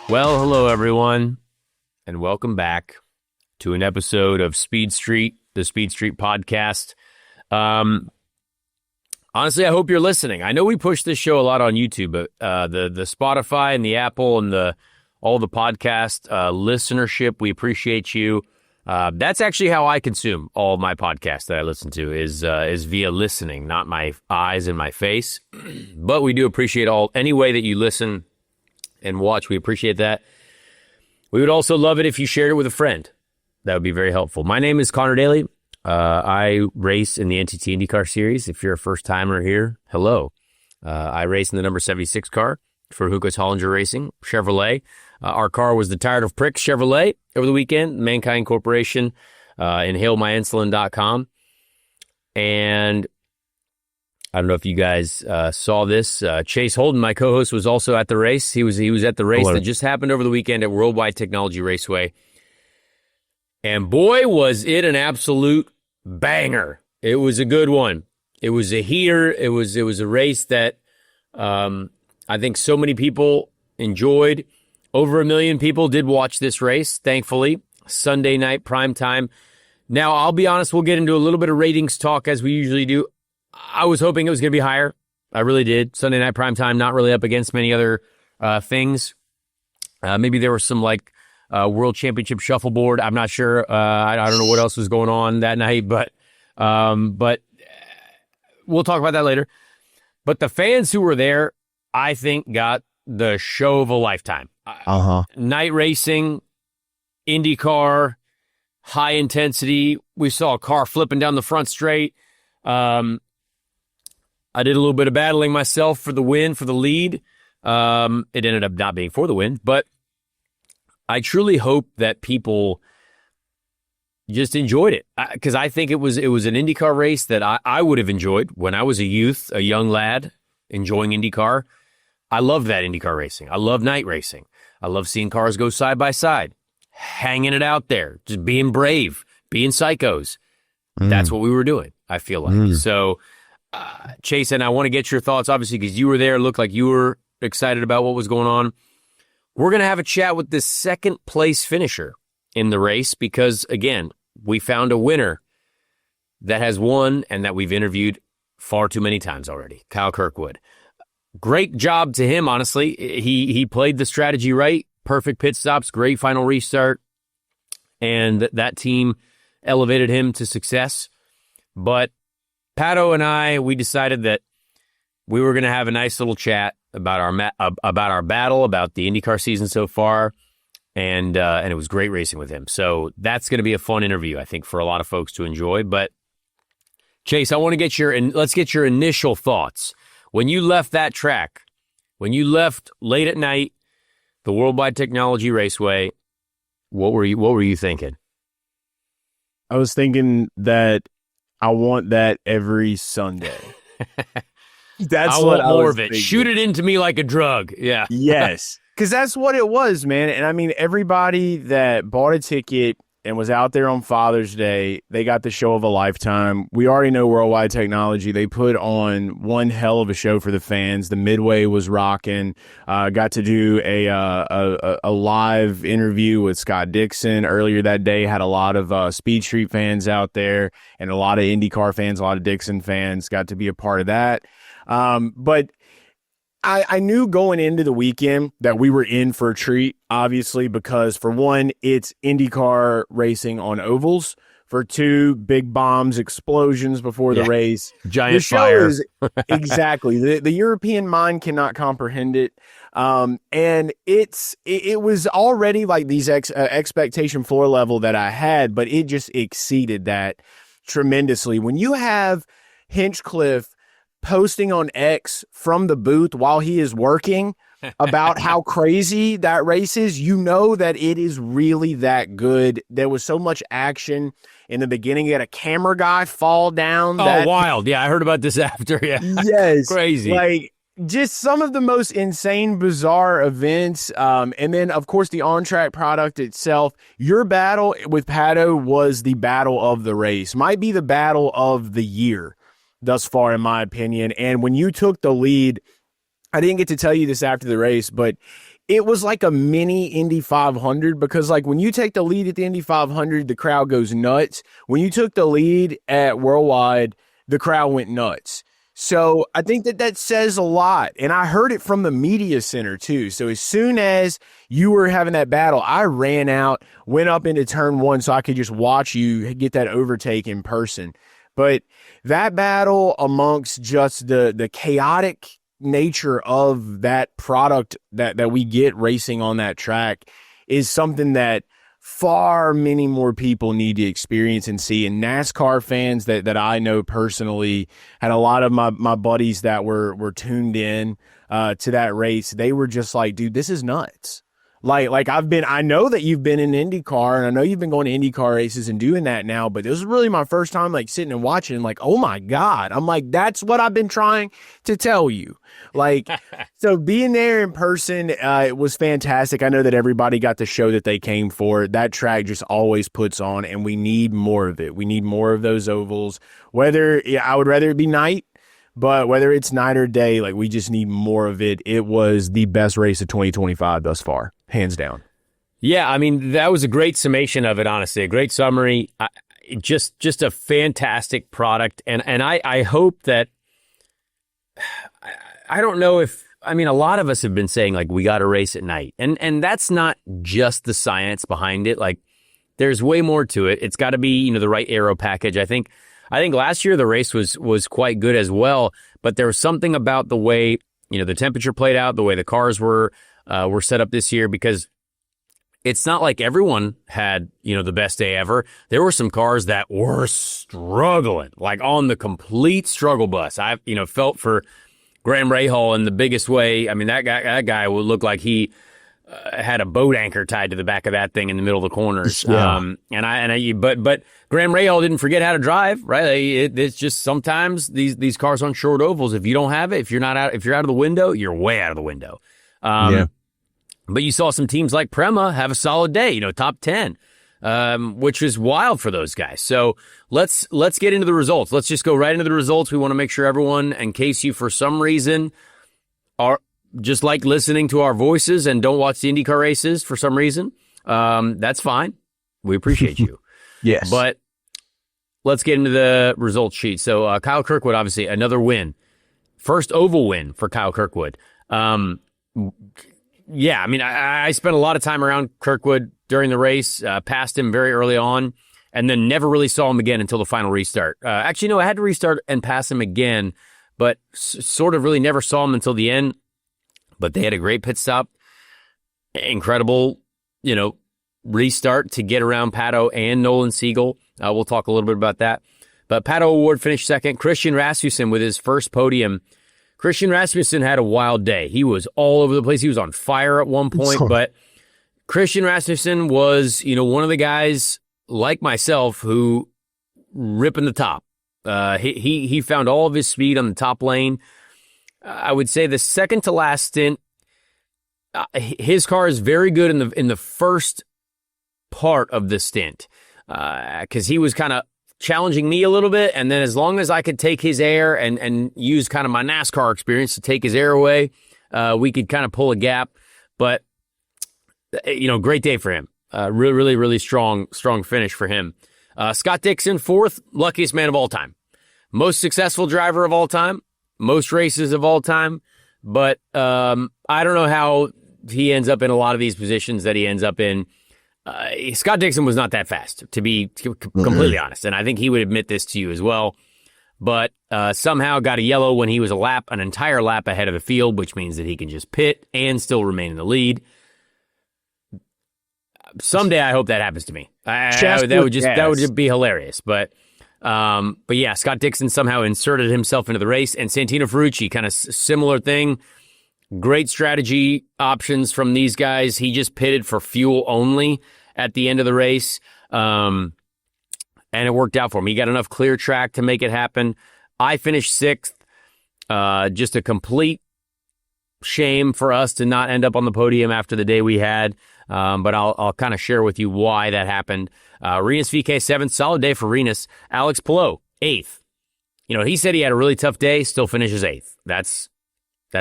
Well, hello everyone, and welcome back to an episode of Speed Street, the Speed Street podcast. Honestly, I hope you're listening. I know we push this show a lot on YouTube, but the Spotify and the Apple and all the podcast listenership, we appreciate you. That's actually how I consume all of my podcasts that I listen to is via listening, not my eyes and my face. But we do appreciate any way that you listen and watch. We appreciate that. We would also love it if you shared it with a friend. That would be very helpful. My name is Connor Daly. I race in the NTT IndyCar Series. If you're a first-timer here, hello. I race in the number 76 car for Hugo's Hollinger Racing, Chevrolet. Our car was the Tired of Pricks Chevrolet over the weekend, Mankind Corporation, inhalemyinsulin.com. And I don't know if you guys saw this. Chase Holden, my co-host, was also at the race. He was at the race that just happened over the weekend at Worldwide Technology Raceway. And boy, was it an absolute banger. It was a good one. It was a heater. It was a race that I think so many people enjoyed. Over 1 million people did watch this race, thankfully. Sunday night, prime time. Now, I'll be honest, we'll get into a little bit of ratings talk as we usually do. I was hoping it was going to be higher. I really did. Sunday night prime time, not really up against many other things. Maybe there was some World Championship shuffleboard. I'm not sure. I don't know what else was going on that night, but we'll talk about that later. But the fans who were there, I think, got the show of a lifetime. Night racing, IndyCar, high intensity. We saw a car flipping down the front straight. I did a little bit of battling myself for the win, for the lead. It ended up not being for the win, but I truly hope that people just enjoyed it, because I think it was an IndyCar race that I would have enjoyed when I was a youth, a young lad enjoying IndyCar. I love that IndyCar racing. I love night racing. I love seeing cars go side by side, hanging it out there, just being brave, being psychos. That's what we were doing, I feel like. So, Chase, and I want to get your thoughts, obviously, because you were there. It looked like you were excited about what was going on. We're going to have a chat with the second place finisher in the race because, again, we found a winner that has won and that we've interviewed far too many times already, Kyle Kirkwood. Great job to him, honestly. He played the strategy right, perfect pit stops, great final restart, and that team elevated him to success. But Pato and I, we decided that we were going to have a nice little chat about our battle, about the IndyCar season so far, and it was great racing with him. So that's going to be a fun interview, I think, for a lot of folks to enjoy. But Chase, I want to get let's get your initial thoughts when you left that track, when you left late at night, the Worldwide Technology Raceway. What were you thinking? I was thinking that I want that every Sunday. That's what I more was of it. thinking. Shoot it into me like a drug. Yeah. Yes. Because that's what it was, man. And I mean, everybody that bought a ticket and was out there on Father's Day, they got the show of a lifetime. We already know Worldwide Technology. They put on one hell of a show for the fans. The Midway was rocking. Got to do a live interview with Scott Dixon earlier that day. Had a lot of Speed Street fans out there and a lot of IndyCar fans, a lot of Dixon fans. Got to be a part of that. But I knew going into the weekend that we were in for a treat, obviously, because for one, it's IndyCar racing on ovals. For two, big bombs, explosions before the race. Giant fire. Exactly. The European mind cannot comprehend it. And it was already like these expectation floor level that I had, but it just exceeded that tremendously. When you have Hinchcliffe posting on X from the booth while he is working about how crazy that race is, you know that it is really that good. There was so much action in the beginning. You had a camera guy fall down. Wild. Yeah, I heard about this after. Yeah. Yes. Crazy. Like, just some of the most insane, bizarre events. And then, of course, the on-track product itself. Your battle with Pato was the battle of the race. Might be the battle of the year thus far, in my opinion. And when you took the lead, I didn't get to tell you this after the race, but it was like a mini Indy 500 because like when you take the lead at the Indy 500, the crowd goes nuts. When you took the lead at Worldwide, the crowd went nuts. So I think that says a lot. And I heard it from the media center too. So as soon as you were having that battle, I ran out, went up into turn one so I could just watch you get that overtake in person. But that battle amongst just the chaotic nature of that product that we get racing on that track is something that far many more people need to experience and see. And NASCAR fans that I know personally, had a lot of my buddies that were tuned in to that race. They were just like, dude, this is nuts. Like I know that you've been in IndyCar and I know you've been going to IndyCar races and doing that now, but this was really my first time like sitting and watching like, oh my God. I'm like, that's what I've been trying to tell you. Like, so being there in person, it was fantastic. I know that everybody got the show that they came for. That track just always puts on, and we need more of it. We need more of those ovals. I would rather it be night, but whether it's night or day, like we just need more of it. It was the best race of 2025 thus far, hands down. Yeah, I mean, that was a great summation of it, honestly. A great summary. Just a fantastic product. And I hope that, I don't know if, I mean, a lot of us have been saying, like, we got to race at night. And that's not just the science behind it. Like, there's way more to it. It's got to be, the right aero package. I think last year the race was quite good as well, but there was something about the way, the temperature played out, the way the cars were set up this year, because it's not like everyone had, the best day ever. There were some cars that were struggling, like on the complete struggle bus. I, felt for Graham Rahal in the biggest way. I mean, that guy would look like he had a boat anchor tied to the back of that thing in the middle of the corners. Yeah. But Graham Rahal didn't forget how to drive, right? It's just sometimes these cars on short ovals, if you don't have it, if you're out of the window, you're way out of the window. Yeah. But you saw some teams like Prema have a solid day, top 10, which is wild for those guys. So let's get into the results. Let's just go right into the results. We want to make sure everyone, in case you for some reason are just like listening to our voices and don't watch the IndyCar races for some reason, that's fine. We appreciate you. Yes. But let's get into the results sheet. So Kyle Kirkwood, obviously, another win. First oval win for Kyle Kirkwood. Yeah, I mean, I spent a lot of time around Kirkwood during the race, passed him very early on, and then never really saw him again until the final restart. Actually, no, I had to restart and pass him again, but sort of really never saw him until the end. But they had a great pit stop. Incredible, restart to get around Pato and Nolan Siegel. We'll talk a little bit about that. But Pato O'Ward finished second. Christian Rasmussen with his first podium. Christian Rasmussen had a wild day. He was all over the place. He was on fire at one point. But Christian Rasmussen was, one of the guys like myself who ripping the top. He found all of his speed on the top lane. I would say the second to last stint, his car is very good in the first part of the stint, because he was kind of challenging me a little bit, and then as long as I could take his air and use kind of my NASCAR experience to take his air away, we could kind of pull a gap. But great day for him. Really, really strong finish for him. Scott Dixon, fourth, luckiest man of all time, most successful driver of all time. Most races of all time, but I don't know how he ends up in a lot of these positions that he ends up in. Scott Dixon was not that fast, to be completely honest, and I think he would admit this to you as well. But somehow got a yellow when he was an entire lap ahead of the field, which means that he can just pit and still remain in the lead. Someday I hope that happens to me. That would just be hilarious, But yeah, Scott Dixon somehow inserted himself into the race, and Santino Ferrucci, kind of similar thing. Great strategy options from these guys. He just pitted for fuel only at the end of the race, and it worked out for him. He got enough clear track to make it happen. I finished sixth. Just a complete shame for us to not end up on the podium after the day we had, but I'll kind of share with you why that happened. Rinus VeeKay, seventh. Solid day for Rinus. Alex Palou, eighth. He said he had a really tough day, still finishes eighth. That's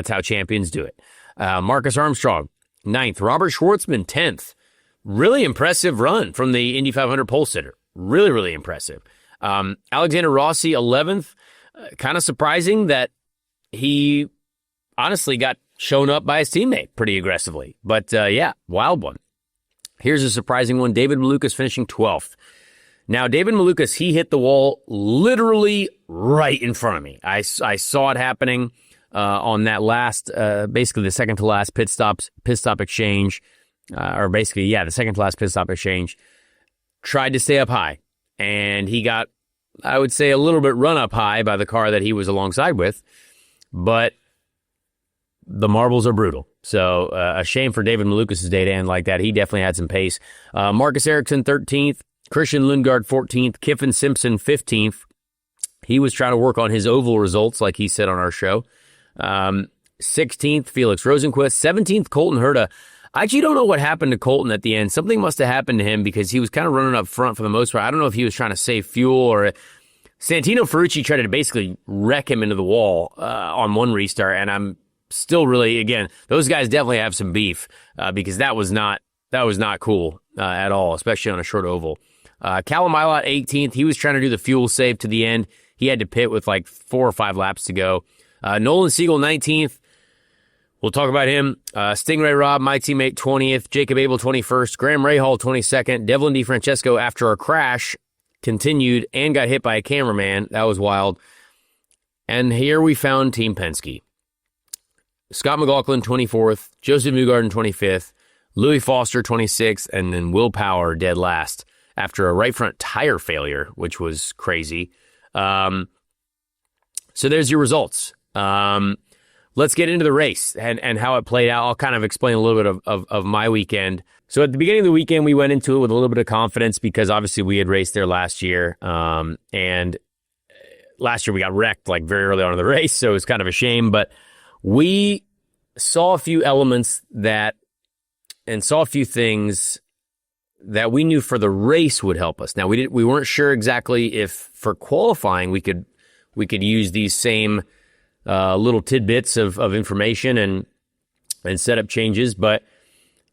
how champions do it. Marcus Armstrong, 9th. Robert Schwartzman, 10th. Really impressive run from the Indy 500 pole sitter. Really, really impressive. Alexander Rossi, 11th. Kind of surprising that he honestly got shown up by his teammate pretty aggressively. But yeah, wild one. Here's a surprising one. David Malukas finishing 12th. Now, David Malukas, he hit the wall literally right in front of me. I saw it happening on that last, basically the second to last pit stop exchange, the second to last pit stop exchange. Tried to stay up high, and he got, I would say, a little bit run up high by the car that he was alongside with, but the marbles are brutal. So a shame for David Malukas' day to end like that. He definitely had some pace. Marcus Ericsson, 13th. Christian Lundgaard, 14th. Kiffin Simpson, 15th. He was trying to work on his oval results, like he said on our show. 16th, Felix Rosenquist. 17th, Colton Herta. I actually don't know what happened to Colton at the end. Something must have happened to him because he was kind of running up front for the most part. I don't know if he was trying to save fuel or Santino Ferrucci tried to basically wreck him into the wall on one restart. And I'm still really, again, those guys definitely have some beef because that was not cool at all, especially on a short oval. Callum Ilott, 18th. He was trying to do the fuel save to the end. He had to pit with like 4 or 5 laps to go. Nolan Siegel, 19th. We'll talk about him. Stingray Robb, my teammate, 20th. Jacob Abel, 21st. Graham Rahal, 22nd. Devlin DeFrancesco, after a crash, continued and got hit by a cameraman. That was wild. And here we found Team Penske. Scott McLaughlin, 24th. Joseph Newgarden, 25th. Louis Foster, 26th. And then Will Power, dead last, after a right front tire failure, which was crazy. So there's your results. Let's get into the race and how it played out. I'll kind of explain a little bit of my weekend. So at the beginning of the weekend, we went into it with a little bit of confidence because obviously we had raced there last year. And last year we got wrecked like very early on in the race, so it was kind of a shame. But we saw a few elements and saw a few things that we knew for the race would help us. Now we weren't sure exactly if for qualifying we could use these same little tidbits of information and setup changes, but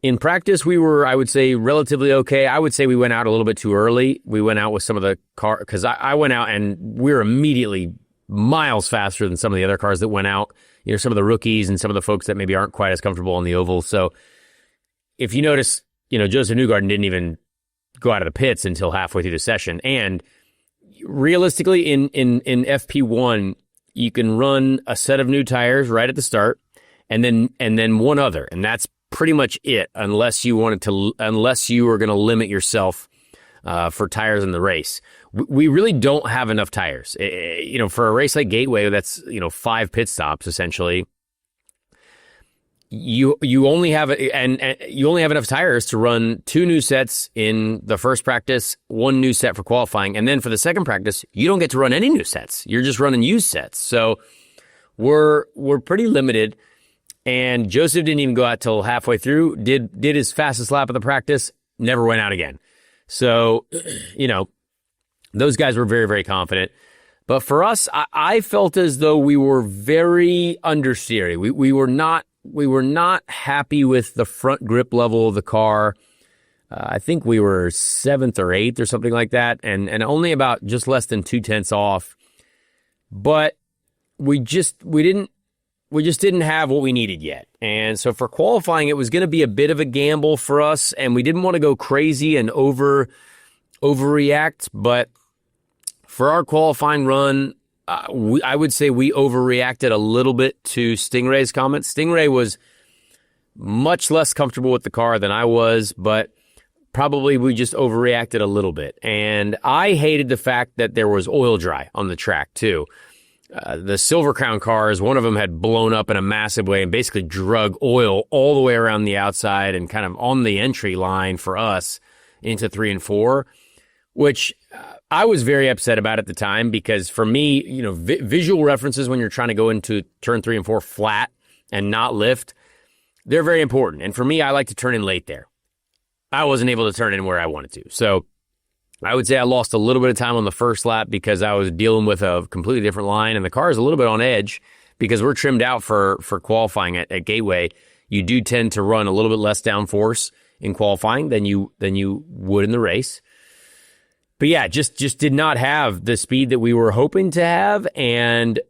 in practice we were, I would say, relatively okay. I would say we went out a little bit too early. We went out with some of the car because I went out and we were immediately miles faster than some of the other cars that went out. You know, some of the rookies and some of the folks that maybe aren't quite as comfortable on the oval. So if you notice, you know, Joseph Newgarden didn't even go out of the pits until halfway through the session. And realistically, in FP1, you can run a set of new tires right at the start, and then one other, and that's pretty much it. Unless you were going to limit yourself for tires in the race, we really don't have enough tires. You know, for a race like Gateway, that's 5 pit stops essentially. You only have enough tires to run 2 new sets in the first practice, 1 new set for qualifying, and then for the second practice, you don't get to run any new sets. You're just running used sets. So we're pretty limited. And Joseph didn't even go out till halfway through. Did his fastest lap of the practice, never went out again. So those guys were very, very confident. But for us, I felt as though we were very understeery. We were not happy with the front grip level of the car. I think we were 7th or 8th or something like that, and only about just less than 0.2 off. But we just didn't have what we needed yet. And so for qualifying, it was going to be a bit of a gamble for us, and we didn't want to go crazy and overreact. But for our qualifying run, I would say we overreacted a little bit to Stingray's comments. Stingray was much less comfortable with the car than I was, but probably we just overreacted a little bit. And I hated the fact that there was oil dry on the track too. The Silver Crown cars, one of them had blown up in a massive way and basically drug oil all the way around the outside and kind of on the entry line for us into 3 and 4, which I was very upset about at the time because for me, visual references when you're trying to go into turn 3 and 4 flat and not lift, they're very important. And for me, I like to turn in late there. I wasn't able to turn in where I wanted to. So I would say I lost a little bit of time on the first lap because I was dealing with a completely different line, and the car is a little bit on edge because we're trimmed out for qualifying at Gateway. you do tend to run a little bit less downforce in qualifying than you would in the race. But yeah, just did not have the speed that we were hoping to have, and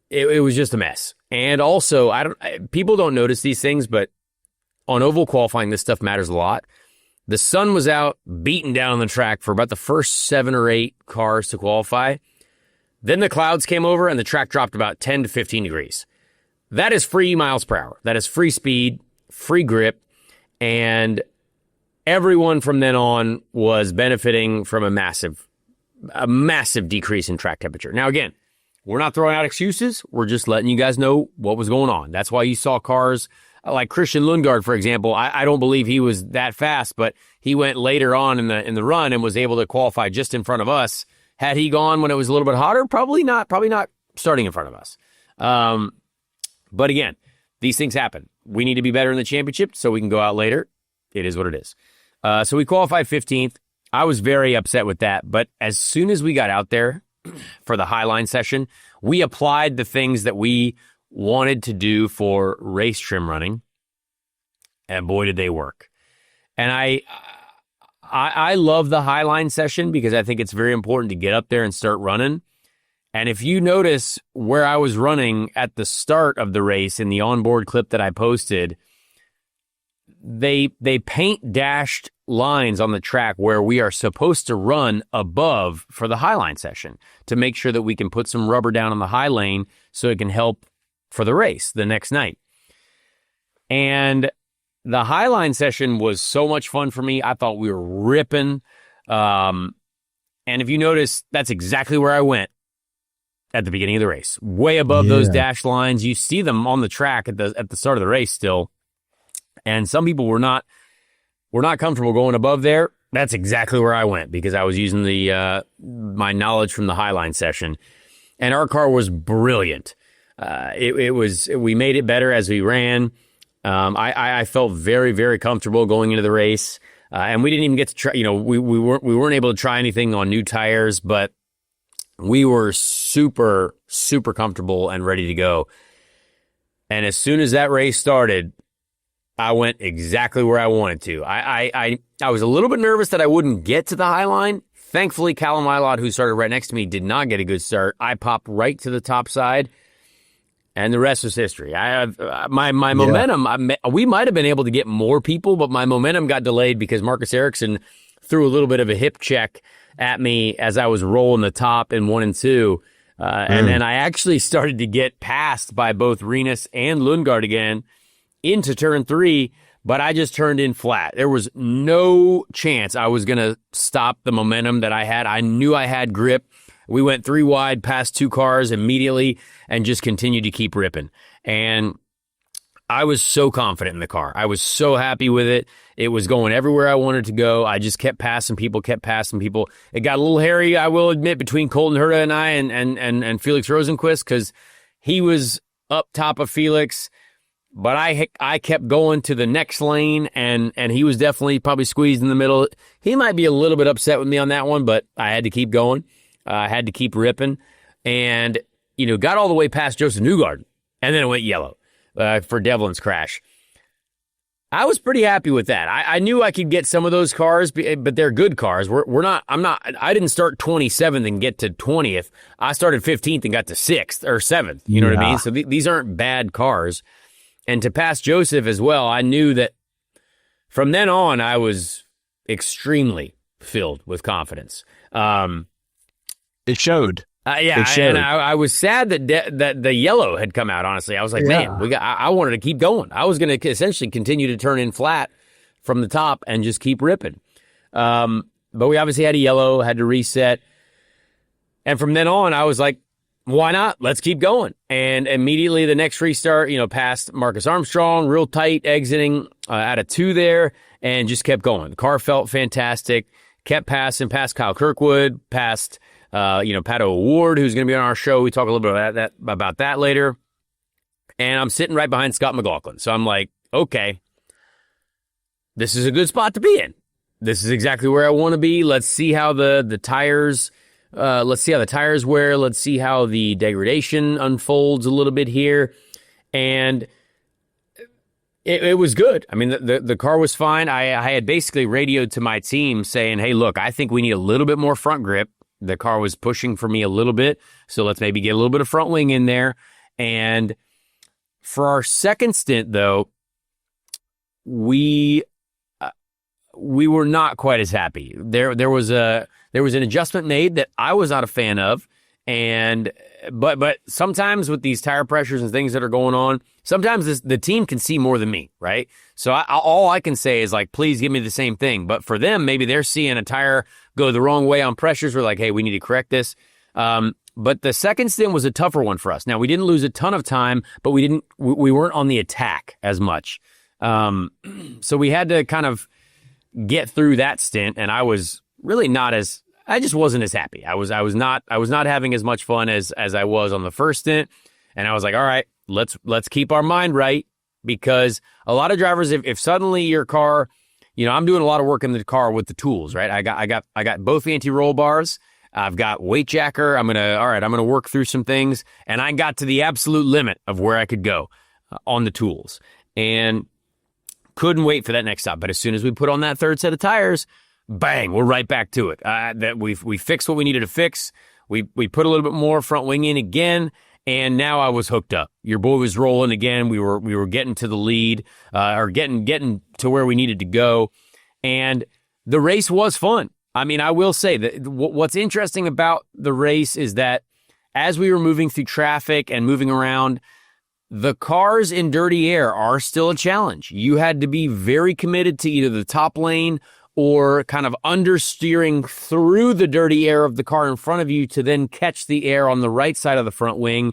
it was just a mess. And also, people don't notice these things, but on oval qualifying, this stuff matters a lot. The sun was out, beating down on the track for about the first 7 or 8 cars to qualify. Then the clouds came over and the track dropped about 10 to 15 degrees. That is free miles per hour. That is free speed, free grip, and everyone from then on was benefiting from a massive decrease in track temperature. Now, again, we're not throwing out excuses. We're just letting you guys know what was going on. That's why you saw cars like Christian Lundgaard, for example. I don't believe he was that fast, but he went later on in the run and was able to qualify just in front of us. Had he gone when it was a little bit hotter? Probably not starting in front of us. But again, these things happen. We need to be better in the championship so we can go out later. It is what it is. So we qualified 15th. I was very upset with that. But as soon as we got out there for the Highline session, we applied the things that we wanted to do for race trim running, and boy, did they work. And I love the Highline session because I think it's very important to get up there and start running. And if you notice where I was running at the start of the race in the onboard clip that I posted, they paint dashed lines on the track where we are supposed to run above for the Highline session to make sure that we can put some rubber down on the high lane so it can help for the race the next night. And the Highline session was so much fun for me. I thought we were ripping. And if you notice, that's exactly where I went at the beginning of the race. Way above those dash lines. You see them on the track at the start of the race still. And some people were not comfortable going above there. That's exactly where I went because I was using my knowledge from the Highline session. And our car was brilliant. We made it better as we ran. I felt very, very comfortable going into the race. And we didn't even get to try, we weren't able to try anything on new tires, but we were super, super comfortable and ready to go. And as soon as that race started, I went exactly where I wanted to. I was a little bit nervous that I wouldn't get to the Highline. Thankfully, Callum Ilott, who started right next to me, did not get a good start. I popped right to the top side. And the rest is history. I have my momentum. We might have been able to get more people, but my momentum got delayed because Marcus Ericsson threw a little bit of a hip check at me as I was rolling the top in 1 and 2. And then I actually started to get passed by both Renus and Lundgaard again into turn 3, but I just turned in flat. There was no chance I was going to stop the momentum that I had. I knew I had grip. We went 3 wide past 2 cars immediately and just continued to keep ripping. And I was so confident in the car. I was so happy with it. It was going everywhere I wanted to go. I just kept passing people. It got a little hairy, I will admit, between Colton Herta and I and Felix Rosenquist because he was up top of Felix. But I kept going to the next lane, and he was definitely probably squeezed in the middle. He might be a little bit upset with me on that one, but I had to keep going. I had to keep ripping, and got all the way past Joseph Newgarden, and then it went yellow for Devlin's crash. I was pretty happy with that. I knew I could get some of those cars, but they're good cars. I didn't start 27th and get to 20th. I started 15th and got to 6th or 7th. You know what I mean? So these aren't bad cars. And to pass Joseph as well, I knew that from then on, I was extremely filled with confidence. It showed. It showed. And I was sad that the yellow had come out, honestly. I was like, man, I wanted to keep going. I was going to essentially continue to turn in flat from the top and just keep ripping. But we obviously had a yellow, had to reset. And from then on, I was like, why not? Let's keep going. And immediately the next restart, past Marcus Armstrong, real tight, exiting out of 2 there, and just kept going. The car felt fantastic, kept passing past Kyle Kirkwood, past, Pato O'Ward, who's going to be on our show. We talk a little bit about that later. And I'm sitting right behind Scott McLaughlin. So I'm like, okay, this is a good spot to be in. This is exactly where I want to be. Let's see how the tires... let's see how the tires wear. Let's see how the degradation unfolds a little bit here. And It was good. I mean, the car was fine. I had basically radioed to my team saying, hey, look, I think we need a little bit more front grip. The car was pushing for me a little bit, so let's maybe get a little bit of front wing in there. And for our second stint, though, we were not quite as happy. There was an adjustment made that I was not a fan of, but sometimes with these tire pressures and things that are going on, sometimes the team can see more than me, right? So all I can say is like, please give me the same thing. But for them, maybe they're seeing a tire go the wrong way on pressures. We're like, hey, we need to correct this. But the second stint was a tougher one for us. Now, we didn't lose a ton of time, but we weren't on the attack as much. So we had to kind of get through that stint, and I was really I just wasn't as happy. I was not having as much fun as I was on the first stint. And I was like, all right, let's keep our mind right, because a lot of drivers, if suddenly your car, I'm doing a lot of work in the car with the tools, right? I got both anti-roll bars. I've got weight jacker. I'm gonna work through some things, and I got to the absolute limit of where I could go on the tools, and couldn't wait for that next stop. But as soon as we put on that third set of tires, bang, we're right back to it. That we fixed what we needed to fix. We put a little bit more front wing in again, and now I was hooked up. Your boy was rolling again. We were getting to the lead, or getting to where we needed to go, and the race was fun. I mean, I will say that what's interesting about the race is that as we were moving through traffic and moving around, the cars in dirty air are still a challenge. You had to be very committed to either the top lane or kind of understeering through the dirty air of the car in front of you to then catch the air on the right side of the front wing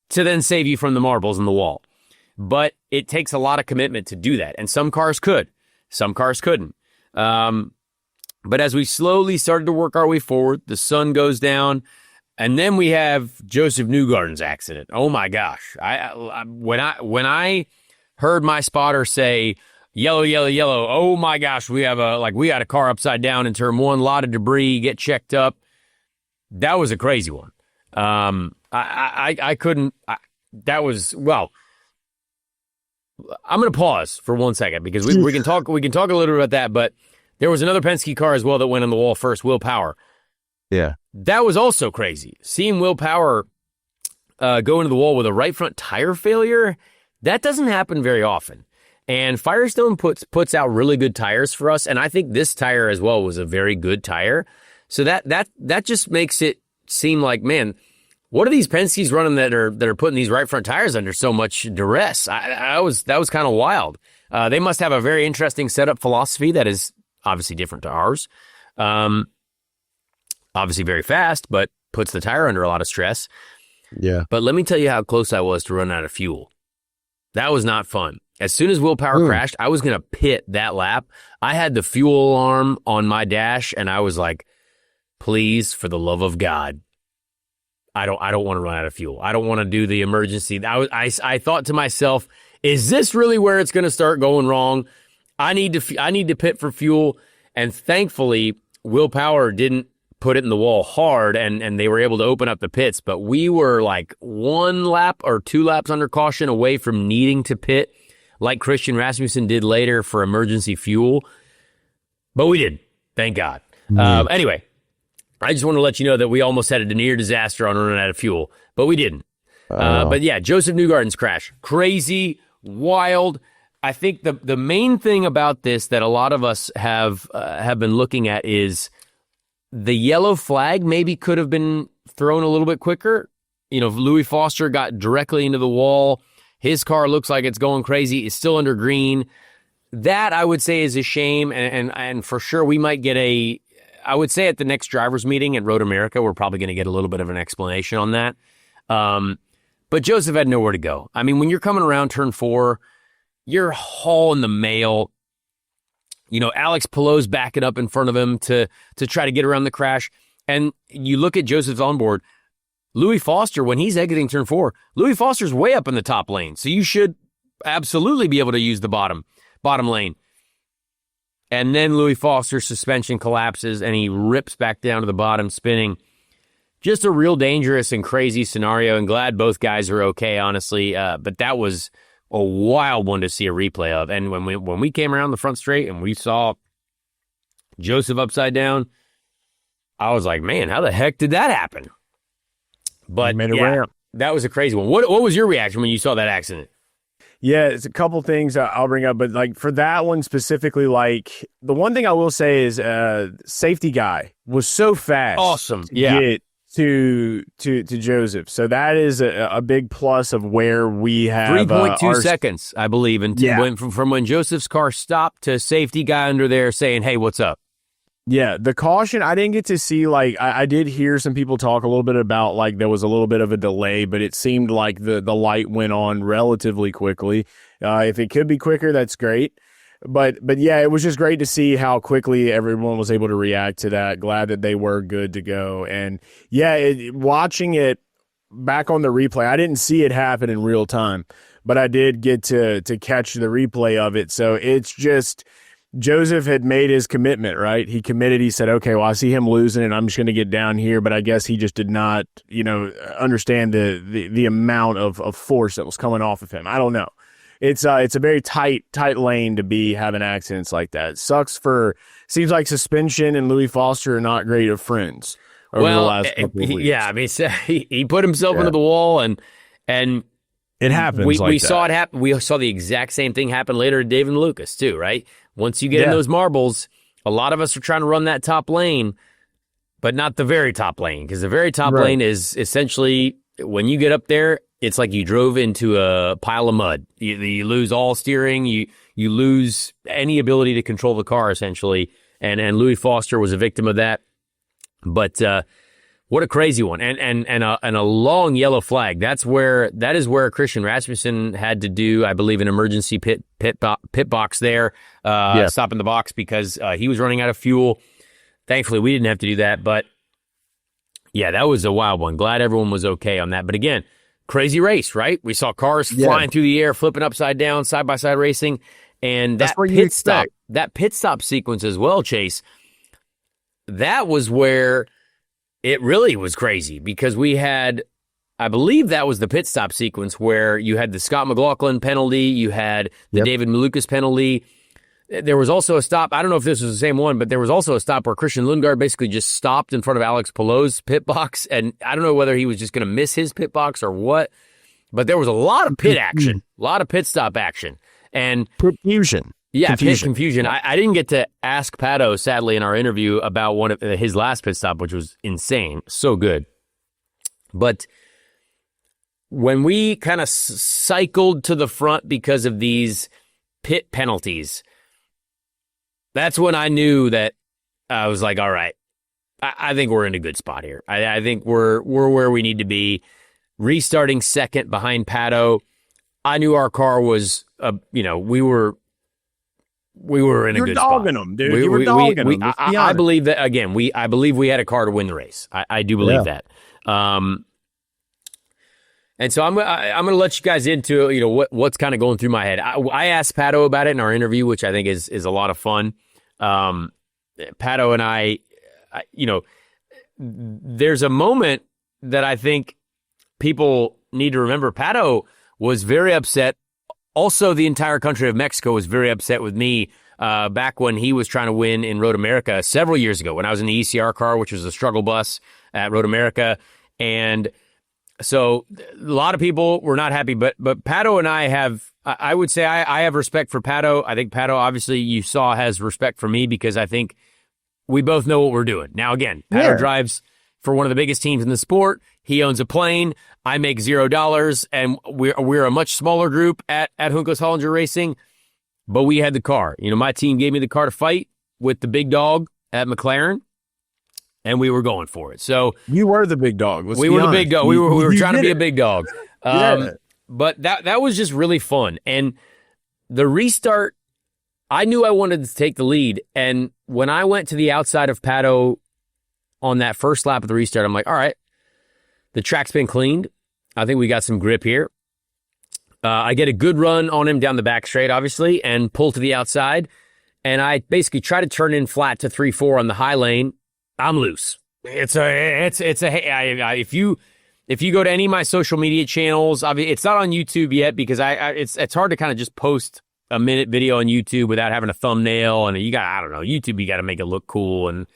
to then save you from the marbles in the wall. But it takes a lot of commitment to do that. And some cars could, some cars couldn't. But as we slowly started to work our way forward, the sun goes down, and then we have Joseph Newgarden's accident. Oh my gosh. When I heard my spotter say, yellow, yellow, yellow, oh my gosh, we got a car upside down in turn one, lot of debris, get checked up. That was a crazy one. I couldn't, that was, well, I'm going to pause for 1 second because we can talk a little bit about that, but there was another Penske car as well that went on the wall first, Will Power. Yeah. That was also crazy. Seeing Will Power go into the wall with a right front tire failure, that doesn't happen very often. And Firestone puts out really good tires for us, and I think this tire as well was a very good tire. So that just makes it seem like, man, what are these Penske's running that are putting these right front tires under so much duress? That was kind of wild. They must have a very interesting setup philosophy that is obviously different to ours. Obviously very fast, but puts the tire under a lot of stress. Yeah. But let me tell you how close I was to running out of fuel. That was not fun. As soon as Will Power crashed, I was going to pit that lap. I had the fuel alarm on my dash, and I was like, please, for the love of God, I don't want to run out of fuel. I don't want to do the emergency. I thought to myself, is this really where it's going to start going wrong? I need to pit for fuel. And thankfully, Will Power didn't put it in the wall hard, and they were able to open up the pits. But we were like 1 lap or 2 laps under caution away from needing to pit like Christian Rasmussen did later for emergency fuel. But we did. Thank God. Anyway, I just want to let you know that we almost had a near disaster on running out of fuel, but we didn't. But yeah, Joseph Newgarden's crash. Crazy, wild. I think the main thing about this that a lot of us have been looking at is the yellow flag maybe could have been thrown a little bit quicker. Louis Foster got directly into the wall. His car looks like it's going crazy. It's still under green. That I would say is a shame, and for sure we might get I would say at the next drivers meeting at Road America, we're probably going to get a little bit of an explanation on that. But Joseph had nowhere to go. I mean, when you're coming around turn 4, you're hauling the mail. Alex Pallou's backing up in front of him to try to get around the crash. And you look at Joseph's onboard. Louis Foster, when he's exiting turn 4, Louis Foster's way up in the top lane. So you should absolutely be able to use the bottom lane. And then Louis Foster's suspension collapses and he rips back down to the bottom, spinning. Just a real dangerous and crazy scenario, and glad both guys are okay, honestly. But that was a wild one to see a replay of. And when we came around the front straight and we saw Joseph upside down, I was like, man, how the heck did that happen? But yeah, that was a crazy one. What was your reaction when you saw that accident? Yeah, it's a couple things I'll bring up, but like for that one specifically, like the one thing I will say is safety guy was so fast. Awesome. To get to Joseph. So that is a big plus of where we have 3.2 seconds, I believe, went from when Joseph's car stopped to safety guy under there saying, hey, what's up? Yeah, the caution, I didn't get to see, like, I did hear some people talk a little bit about, like, there was a little bit of a delay, but it seemed like the light went on relatively quickly. If it could be quicker, that's great. But yeah, it was just great to see how quickly everyone was able to react to that. Glad that they were good to go. And yeah, watching it back on the replay, I didn't see it happen in real time, but I did get to catch the replay of it. So it's just... Joseph had made his commitment, right? He committed. He said, okay, well, I see him losing and I'm just going to get down here. But I guess he just did not, understand the amount of force that was coming off of him. I don't know. It's a very tight lane to be having accidents like that. Seems like suspension and Louis Foster are not great of friends over the last couple of weeks. Yeah, I mean, he put himself into the wall and it happens. We saw it happen. We saw the exact same thing happen later to David Lucas too, right? Once you get in those marbles, a lot of us are trying to run that top lane, but not the very top lane, because the very top lane is essentially, when you get up there, it's like you drove into a pile of mud. You lose all steering. You lose any ability to control the car, essentially. And Louis Foster was a victim of that. But what a crazy one. And a long yellow flag. That is where Christian Rasmussen had to do, I believe, an emergency pit box there, stop in the box because he was running out of fuel. Thankfully, we didn't have to do that. But yeah, that was a wild one. Glad everyone was okay on that. But again, crazy race, right? We saw cars flying through the air, flipping upside down, side by side racing. And that pit stop sequence as well, Chase, that was where it really was crazy, because we had, I believe that was the pit stop sequence where you had the Scott McLaughlin penalty, you had the David Malukas penalty. There was also a stop, I don't know if this was the same one, but there was also a stop where Christian Lundgaard basically just stopped in front of Alex Palou's pit box, and I don't know whether he was just going to miss his pit box or what, but there was a lot of pit action, a lot of pit stop action. And confusion. Yeah, pit confusion. I didn't get to ask Pato, sadly, in our interview about one of his last pit stop, which was insane. So good. But when we kind of cycled to the front because of these pit penalties, that's when I knew that I was like, all right, I think we're in a good spot here. I think we're where we need to be. Restarting second behind Pato, I knew our car was, we were in a good spot. You're dogging them, dude. You were dogging them. I believe that, again, I believe we had a car to win the race. I do believe that. And so I'm going to let you guys into, what's kind of going through my head. I asked Pato about it in our interview, which I think is a lot of fun. Pato and I, there's a moment that I think people need to remember. Pato was very upset. Also, the entire country of Mexico was very upset with me back when he was trying to win in Road America several years ago when I was in the ECR car, which was a struggle bus at Road America. And so a lot of people were not happy, but Pato and I would say I have respect for Pato. I think Pato, obviously, you saw, has respect for me because I think we both know what we're doing. Now, again, Pato drives for one of the biggest teams in the sport. He owns a plane. I make $0, and we're a much smaller group at Juncos Hollinger Racing, but we had the car. My team gave me the car to fight with the big dog at McLaren, and we were going for it. So you were the big dog. We were the big dog. We were trying to be a big dog. But that was just really fun. And the restart, I knew I wanted to take the lead. And when I went to the outside of Pato on that first lap of the restart, I'm like, all right, the track's been cleaned. I think we got some grip here. I get a good run on him down the back straight, obviously, and pull to the outside. And I basically try to turn in flat to 3-4 on the high lane. I'm loose. If if you go to any of my social media channels, it's not on YouTube yet because it's hard to kind of just post a minute video on YouTube without having a thumbnail. And I don't know, YouTube, you got to make it look cool. And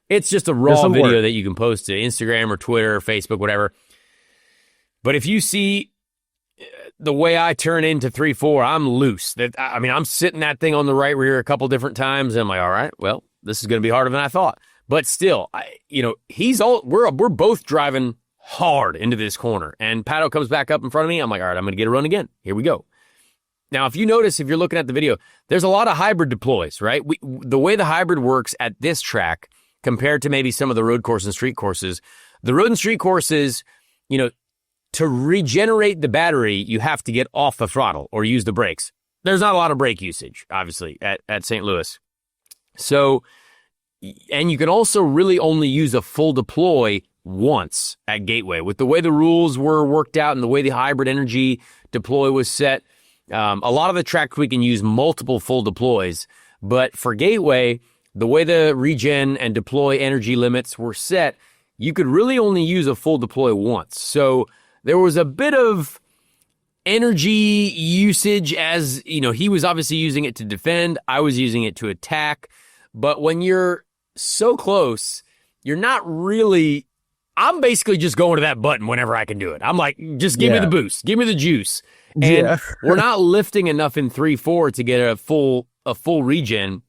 it's just a raw video that you can post to Instagram or Twitter or Facebook, whatever. But if you see the way I turn into 3.4, I'm loose. I'm sitting that thing on the right rear a couple different times, and I'm like, all right, well, this is going to be harder than I thought. But still, we're both driving hard into this corner, and Pato comes back up in front of me. I'm like, all right, I'm going to get a run again. Here we go. Now, if you notice, if you're looking at the video, there's a lot of hybrid deploys, right? The way the hybrid works at this track compared to maybe some of the road course and street courses, the road and street courses, to regenerate the battery, you have to get off the throttle or use the brakes. There's not a lot of brake usage, obviously, at St. Louis. So, and you can also really only use a full deploy once at Gateway. With the way the rules were worked out and the way the hybrid energy deploy was set, a lot of the tracks we can use multiple full deploys. But for Gateway, the way the regen and deploy energy limits were set, you could really only use a full deploy once. So there was a bit of energy usage as, he was obviously using it to defend. I was using it to attack. But when you're so close, you're not really, I'm basically just going to that button whenever I can do it. I'm like, just give me the boost, give me the juice. And we're not lifting enough in 3.4 to get a full regen.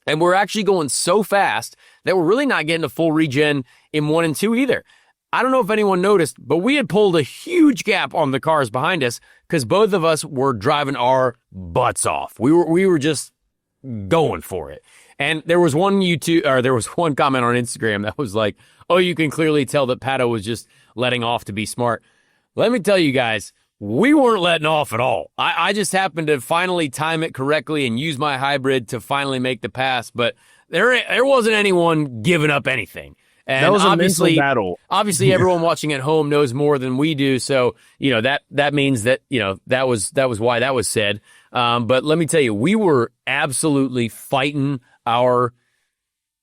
And we're actually going so fast that we're really not getting a full regen in 1 and 2 either. I don't know if anyone noticed, but we had pulled a huge gap on the cars behind us because both of us were driving our butts off. We were just going for it. And there was one comment on Instagram that was like, oh, you can clearly tell that Pato was just letting off to be smart. Let me tell you guys, we weren't letting off at all. I just happened to finally time it correctly and use my hybrid to finally make the pass, but there wasn't anyone giving up anything. And that was a mental battle. Obviously, everyone watching at home knows more than we do. So, that means that, that was why that was said. But let me tell you, we were absolutely fighting our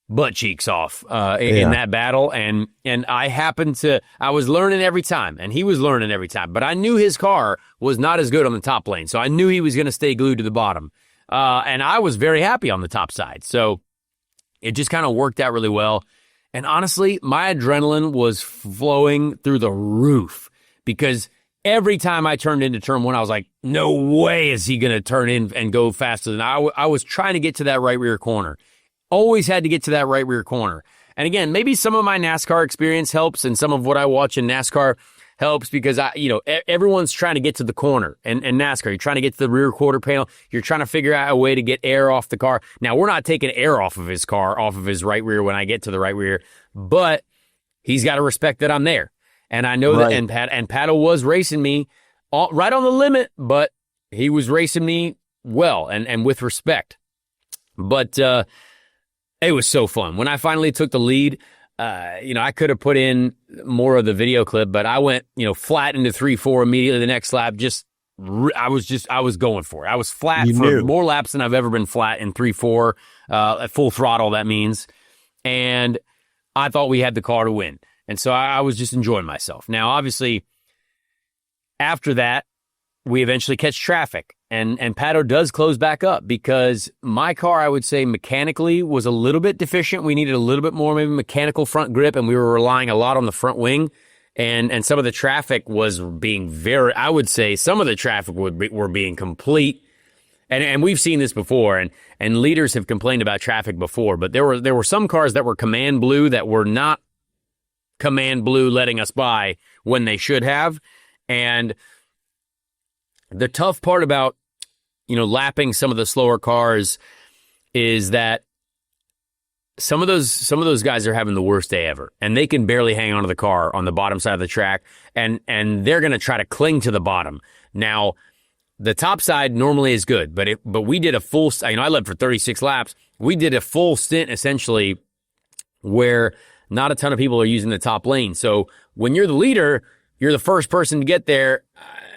butt cheeks off in that battle. And I was learning every time, and he was learning every time. But I knew his car was not as good on the top lane. So I knew he was going to stay glued to the bottom. And I was very happy on the top side. So it just kind of worked out really well. And honestly, my adrenaline was flowing through the roof because every time I turned into turn 1, I was like, no way is he going to turn in and go faster than I was trying to get to that right rear corner. Always had to get to that right rear corner. And again, maybe some of my NASCAR experience helps and some of what I watch in NASCAR helps because everyone's trying to get to the corner and NASCAR. You're trying to get to the rear quarter panel. You're trying to figure out a way to get air off the car. Now, we're not taking air off of his car, off of his right rear when I get to the right rear, but he's got to respect that I'm there. And I know that, and Pato was racing me right on the limit, but he was racing me well and with respect. But it was so fun. When I finally took the lead, I could have put in more of the video clip, but I went, flat into 3.4 immediately the next lap. I was going for it. I was flat more laps than I've ever been flat in 3.4, at full throttle, that means. And I thought we had the car to win. And so I was just enjoying myself. Now, obviously, after that, we eventually catch traffic. And Pato does close back up because my car, I would say, mechanically was a little bit deficient. We needed a little bit more maybe mechanical front grip, and we were relying a lot on the front wing. And some of the traffic was being I would say some of the traffic were being complete. And we've seen this before, and leaders have complained about traffic before, but there were some cars that were command blue that were not command blue letting us by when they should have. And the tough part about lapping some of the slower cars is that some of those guys are having the worst day ever, and they can barely hang onto the car on the bottom side of the track, and they're going to try to cling to the bottom. Now, the top side normally is good, but we did a full, I led for 36 laps. We did a full stint essentially where not a ton of people are using the top lane. So when you're the leader, you're the first person to get there.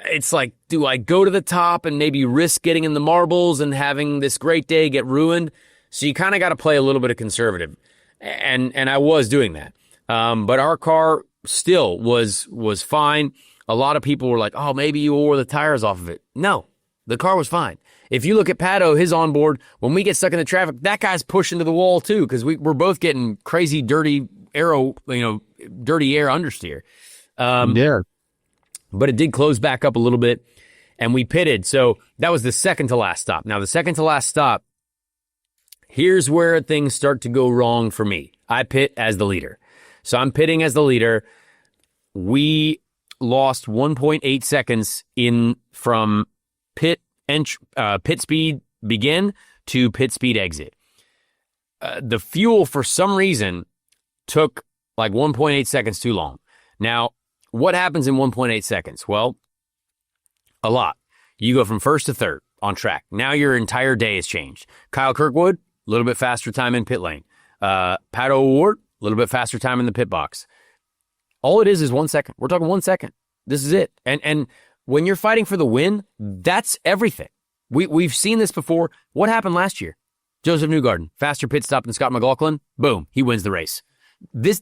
It's like, do I go to the top and maybe risk getting in the marbles and having this great day get ruined? So you kind of got to play a little bit of conservative. And I was doing that. But our car, still was fine. A lot of people were like, oh, maybe you wore the tires off of it. No, the car was fine. If you look at Pato, his onboard, when we get stuck in the traffic, that guy's pushing to the wall too, because we're both getting crazy, dirty air understeer. Yeah. But it did close back up a little bit, and we pitted. So that was the second to last stop. Now, the second to last stop, here's where things start to go wrong for me. I pit as the leader. So I'm pitting as the leader. We lost 1.8 seconds from pit speed begin to pit speed exit. The fuel, for some reason, took like 1.8 seconds too long. Now, what happens in 1.8 seconds? Well, a lot. You go from first to third on track. Now your entire day has changed. Kyle Kirkwood, a little bit faster time in pit lane. Pato O'Ward, a little bit faster time in the pit box. All it is 1 second. We're talking 1 second. This is it. And when you're fighting for the win, that's everything. We've seen this before. What happened last year? Joseph Newgarden, faster pit stop than Scott McLaughlin. Boom, he wins the race. This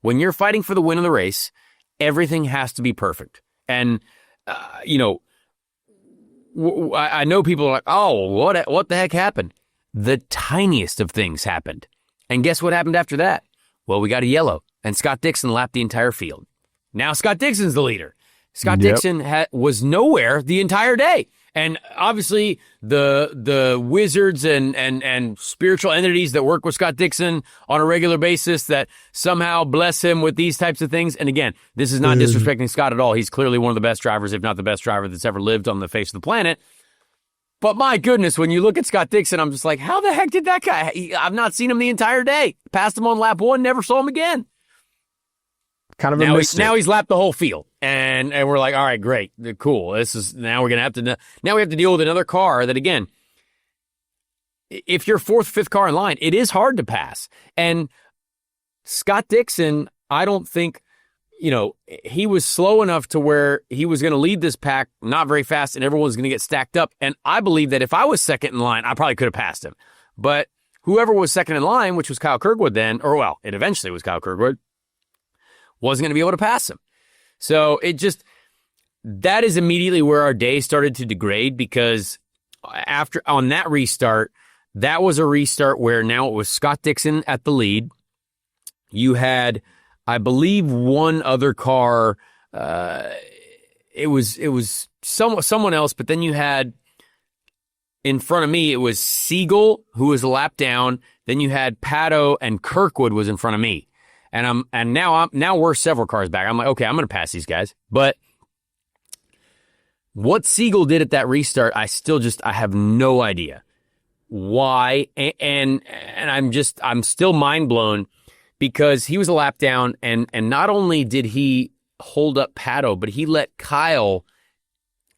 when you're fighting for the win of the race, everything has to be perfect. And I know people are like, oh, what the heck happened? The tiniest of things happened. And guess what happened after that? Well, we got a yellow, and Scott Dixon lapped the entire field. Now Scott Dixon's the leader. Scott Dixon was nowhere the entire day. And obviously the wizards and spiritual entities that work with Scott Dixon on a regular basis that somehow bless him with these types of things. And again, this is not disrespecting Scott at all. He's clearly one of the best drivers, if not the best driver that's ever lived on the face of the planet. But my goodness, when you look at Scott Dixon, I'm just like, how the heck did that guy? I've not seen him the entire day. Passed him on lap 1, never saw him again. Kind of a now he's lapped the whole field, and we're like, all right, great, cool. Now we have to deal with another car that, again, if you're fourth, fifth car in line, it is hard to pass. And Scott Dixon, I don't think, he was slow enough to where he was going to lead this pack not very fast, and everyone's going to get stacked up. And I believe that if I was second in line, I probably could have passed him. But whoever was second in line, which was Kyle Kirkwood then, it eventually was Kyle Kirkwood, wasn't going to be able to pass him. So that is immediately where our day started to degrade, because on that restart, that was a restart where now it was Scott Dixon at the lead. You had, I believe, one other car. It was someone else, but then you had in front of me, it was Siegel, who was a lap down. Then you had Pato, and Kirkwood was in front of me. And now we're several cars back. I'm like, okay, I'm going to pass these guys. But what Siegel did at that restart, I have no idea why. And I'm still mind blown, because he was a lap down, and not only did he hold up Pato, but he let Kyle.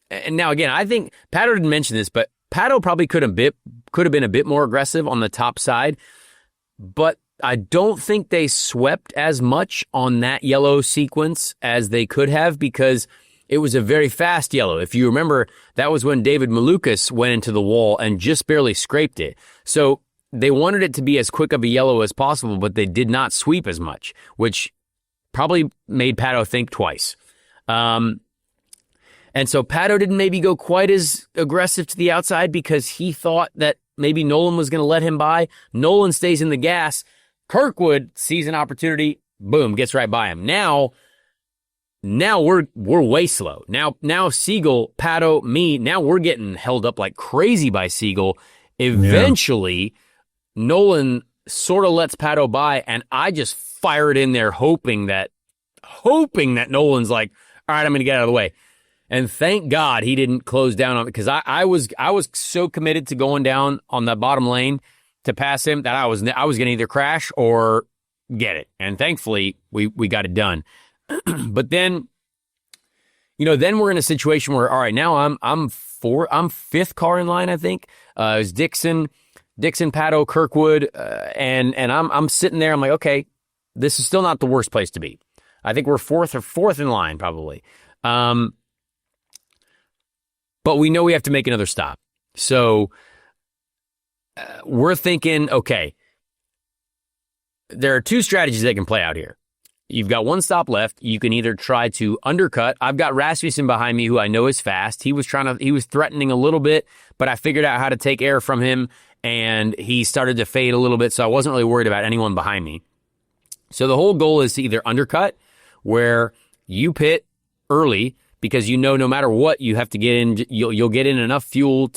And now again, I think Pato didn't mention this, but Pato probably could have been a bit more aggressive on the top side, but I don't think they swept as much on that yellow sequence as they could have, because it was a very fast yellow. If you remember, that was when David Malukas went into the wall and just barely scraped it. So they wanted it to be as quick of a yellow as possible, but they did not sweep as much, which probably made Pato think twice. And so Pato didn't maybe go quite as aggressive to the outside, because he thought that maybe Nolan was going to let him by. Nolan stays in the gas. Kirkwood sees an opportunity, boom, gets right by him. Now we're way slow. Now Siegel, Pato, me, now we're getting held up like crazy by Siegel. Eventually, Nolan sort of lets Pato by, and I just fire it in there, hoping that Nolan's like, all right, I'm going to get out of the way. And thank God he didn't close down on it, because I was so committed to going down on the bottom lane to pass him that I was going to either crash or get it. And thankfully we got it done. But then, then we're in a situation where, all right, now I'm fifth car in line, I think. It was Dixon, Pato, Kirkwood, and I'm sitting there. I'm like, okay, this is still not the worst place to be. I think we're fourth in line probably. But we know we have to make another stop. So we're thinking, okay, there are two strategies that can play out here. you've got one stop left. You can either try to undercut. I've got Rasmussen behind me, who I know is fast. He was threatening a little bit, but I figured out how to take air from him, and he started to fade a little bit, so I wasn't really worried about anyone behind me. So the whole goal is to either undercut, where you pit early, because no matter what, you have to get in. You'll get in enough fuel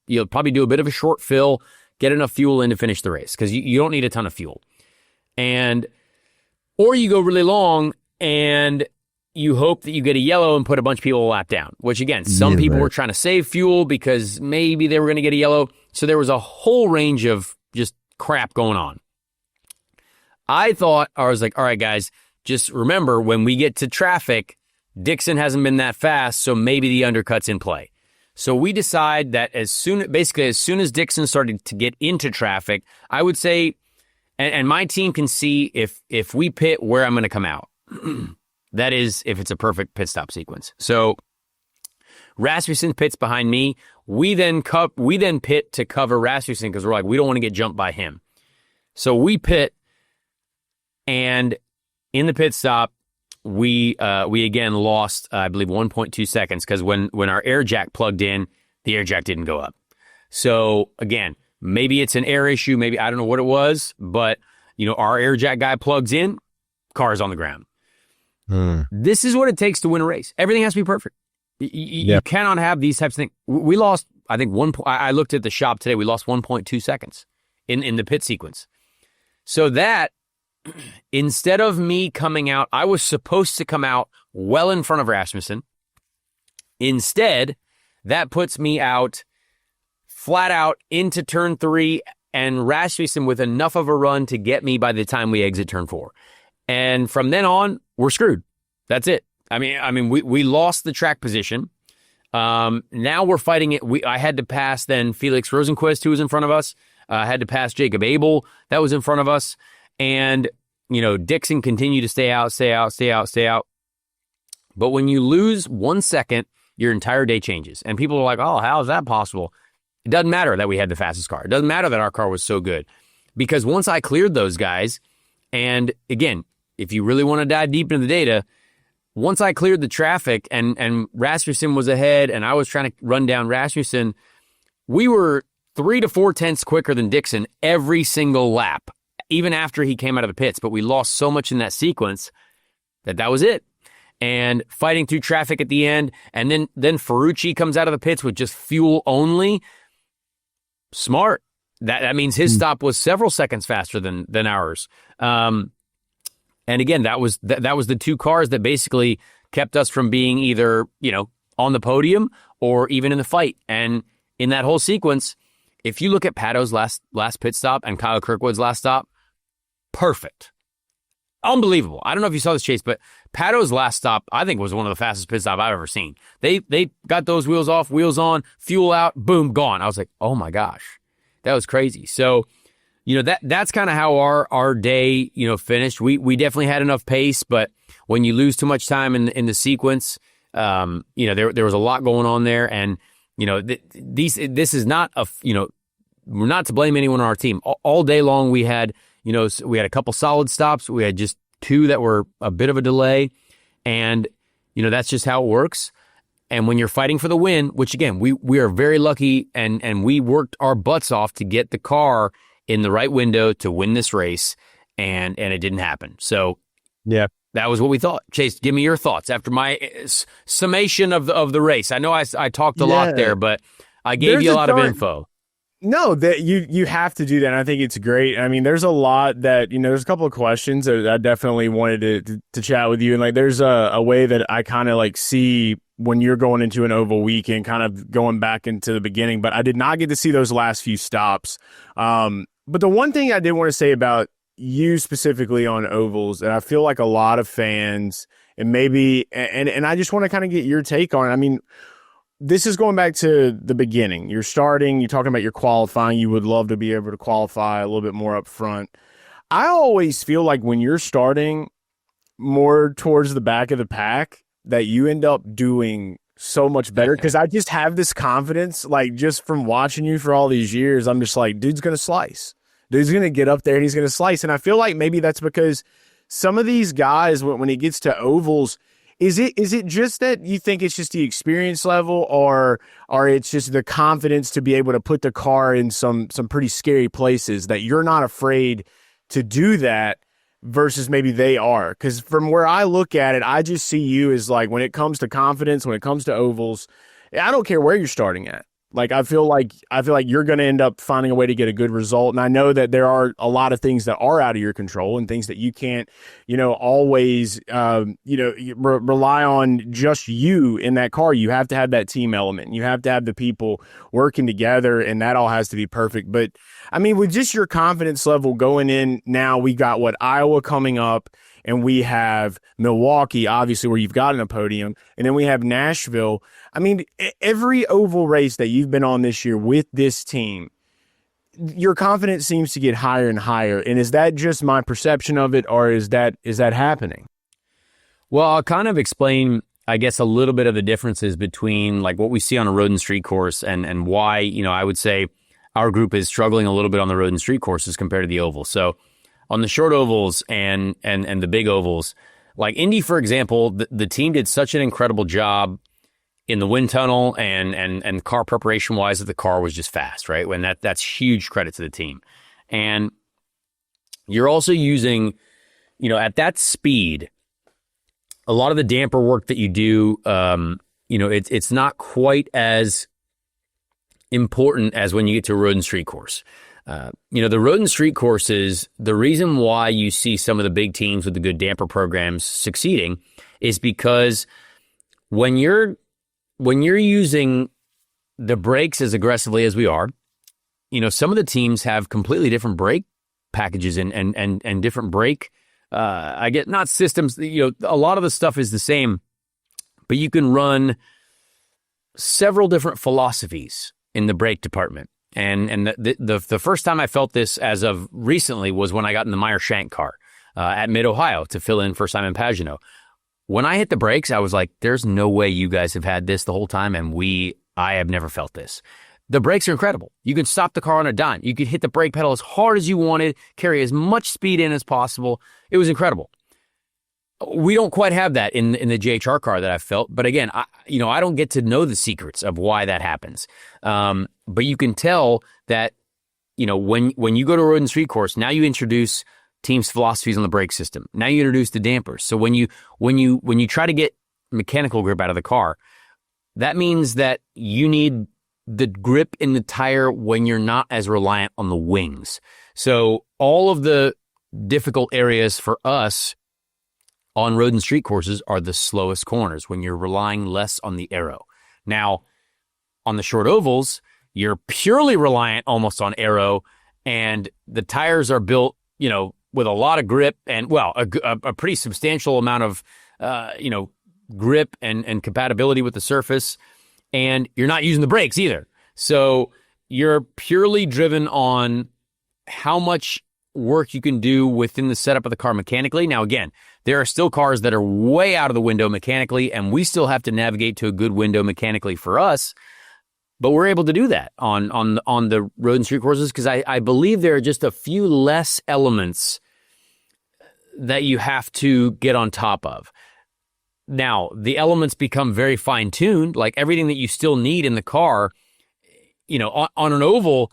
you'll probably do a bit of a short fill, get enough fuel in to finish the race, because you don't need a ton of fuel. Or you go really long and you hope that you get a yellow and put a bunch of people a lap down, which again, some people were trying to save fuel because maybe they were going to get a yellow. So there was a whole range of just crap going on. I was like, all right, guys, just remember, when we get to traffic, Dixon hasn't been that fast, so maybe the undercut's in play. So we decide that as soon as Dixon started to get into traffic, I would say, and my team can see if we pit where I'm going to come out. That is, if it's a perfect pit stop sequence. So Rasmussen pits behind me. We then pit to cover Rasmussen, because we're like, we don't want to get jumped by him. So we pit, and in the pit stop, we again lost, I believe, 1.2 seconds, because when our air jack plugged in, the air jack didn't go up. So again, maybe it's an air issue. Maybe, I don't know what it was, but our air jack guy plugs in, car's on the ground. This is what it takes to win a race. Everything has to be perfect. You cannot have these types of things. We lost, I think, I looked at the shop today. We lost 1.2 seconds in the pit sequence. So that, instead of me coming out, I was supposed to come out well in front of Rasmussen. Instead, that puts me out flat out into turn 3, and Rasmussen with enough of a run to get me by the time we exit turn 4. And from then on, we're screwed. That's it. I mean, we lost the track position. Now we're fighting it. I had to pass then Felix Rosenquist, who was in front of us. I had to pass Jacob Abel, that was in front of us. And, Dixon continued to stay out. But when you lose 1 second, your entire day changes. And people are like, oh, how is that possible? It doesn't matter that we had the fastest car. It doesn't matter that our car was so good. Because once I cleared those guys, and again, if you really want to dive deep into the data, once I cleared the traffic and Rasmussen was ahead and I was trying to run down Rasmussen, we were 3 to 4 tenths quicker than Dixon every single lap, even after he came out of the pits. But we lost so much in that sequence that was it. And fighting through traffic at the end, and then Ferrucci comes out of the pits with just fuel only. Smart. That means his stop was several seconds faster than ours. And again, that was the two cars that basically kept us from being either, on the podium or even in the fight. And in that whole sequence, if you look at Pato's last pit stop and Kyle Kirkwood's last stop, perfect. Unbelievable. I don't know if you saw this, Chase, but Pato's last stop, I think, was one of the fastest pit stops I've ever seen. They got those wheels off, wheels on, fuel out, boom, gone. I was like, oh my gosh, that was crazy. So, that's kind of how our day, finished. We definitely had enough pace, but when you lose too much time in the sequence, there was a lot going on there. And, this is not we're not to blame anyone on our team. All day long, we had a couple solid stops. We had just 2 that were a bit of a delay. And, that's just how it works. And when you're fighting for the win, which again, we are very lucky and we worked our butts off to get the car in the right window to win this race, and it didn't happen. So yeah, that was what we thought. Chase, give me your thoughts after my summation of the race. I know I talked a lot there, but I gave you a lot of info. No, that you have to do that. And I think it's great. I mean, there's a lot that, there's a couple of questions that I definitely wanted to chat with you. And there's a way that I kind of see when you're going into an oval weekend, kind of going back into the beginning, but I did not get to see those last few stops. But the one thing I did want to say about you specifically on ovals, and I feel like a lot of fans, and maybe, and I just want to kind of get your take on it. I mean, this is going back to the beginning. You're talking about your qualifying. You would love to be able to qualify a little bit more up front. I always feel like when you're starting more towards the back of the pack, that you end up doing so much better, because I just have this confidence, just from watching you for all these years. I'm just like, dude's going to slice. Dude's going to get up there and he's going to slice. And I feel like maybe that's because some of these guys, when it gets to ovals, is it just that you think it's just the experience level, or it's just the confidence to be able to put the car in some pretty scary places that you're not afraid to do that versus maybe they are? Because from where I look at it, I just see you as like, when it comes to confidence, when it comes to ovals, I don't care where you're starting at. Like, I feel like you're going to end up finding a way to get a good result. And I know that there are a lot of things that are out of your control and things that you can't, always, rely on just you in that car. You have to have that team element. You have to have the people working together, and that all has to be perfect. But I mean, with just your confidence level going in now, we got Iowa coming up, and we have Milwaukee, obviously, where you've gotten a podium, and then we have Nashville. I mean, every oval race that you've been on this year with this team, your confidence seems to get higher and higher. And is that just my perception of it, or is that happening? Well, I'll kind of explain, I guess, a little bit of the differences between like what we see on a road and street course and why, I would say our group is struggling a little bit on the road and street courses compared to the oval. So on the short ovals and the big ovals, like Indy, for example, the team did such an incredible job in the wind tunnel and car preparation wise, that the car was just fast, right? When that's huge credit to the team. And you're also using, at that speed, a lot of the damper work that you do, it's not quite as important as when you get to a road and street course. The road and street courses, the reason why you see some of the big teams with the good damper programs succeeding is because when you're using the brakes as aggressively as we are, some of the teams have completely different brake packages and different brake, I get not systems, a lot of the stuff is the same, but you can run several different philosophies in the brake department. And the first time I felt this as of recently was when I got in the Meyer Shank car at Mid-Ohio to fill in for Simon Pagenaud. When I hit the brakes, I was like, there's no way you guys have had this the whole time, and I have never felt this. The brakes are incredible. You can stop the car on a dime. You could hit the brake pedal as hard as you wanted, carry as much speed in as possible. It was incredible. We don't quite have that in the JHR car that I felt, but again, I don't get to know the secrets of why that happens. But you can tell that, when you go to a road and street course, now you introduce team's philosophies on the brake system. Now you introduce the dampers. So when you try to get mechanical grip out of the car, that means that you need the grip in the tire when you're not as reliant on the wings. So all of the difficult areas for us on road and street courses are the slowest corners when you're relying less on the aero. Now, on the short ovals, you're purely reliant almost on aero, and the tires are built, with a lot of grip and, a pretty substantial amount of, grip and compatibility with the surface. And you're not using the brakes either. So you're purely driven on how much work you can do within the setup of the car mechanically. Now, again, there are still cars that are way out of the window mechanically, and we still have to navigate to a good window mechanically for us. But we're able to do that on the road and street courses because I believe there are just a few less elements that you have to get on top of. Now, the elements become very fine-tuned, like everything that you still need in the car. On an oval,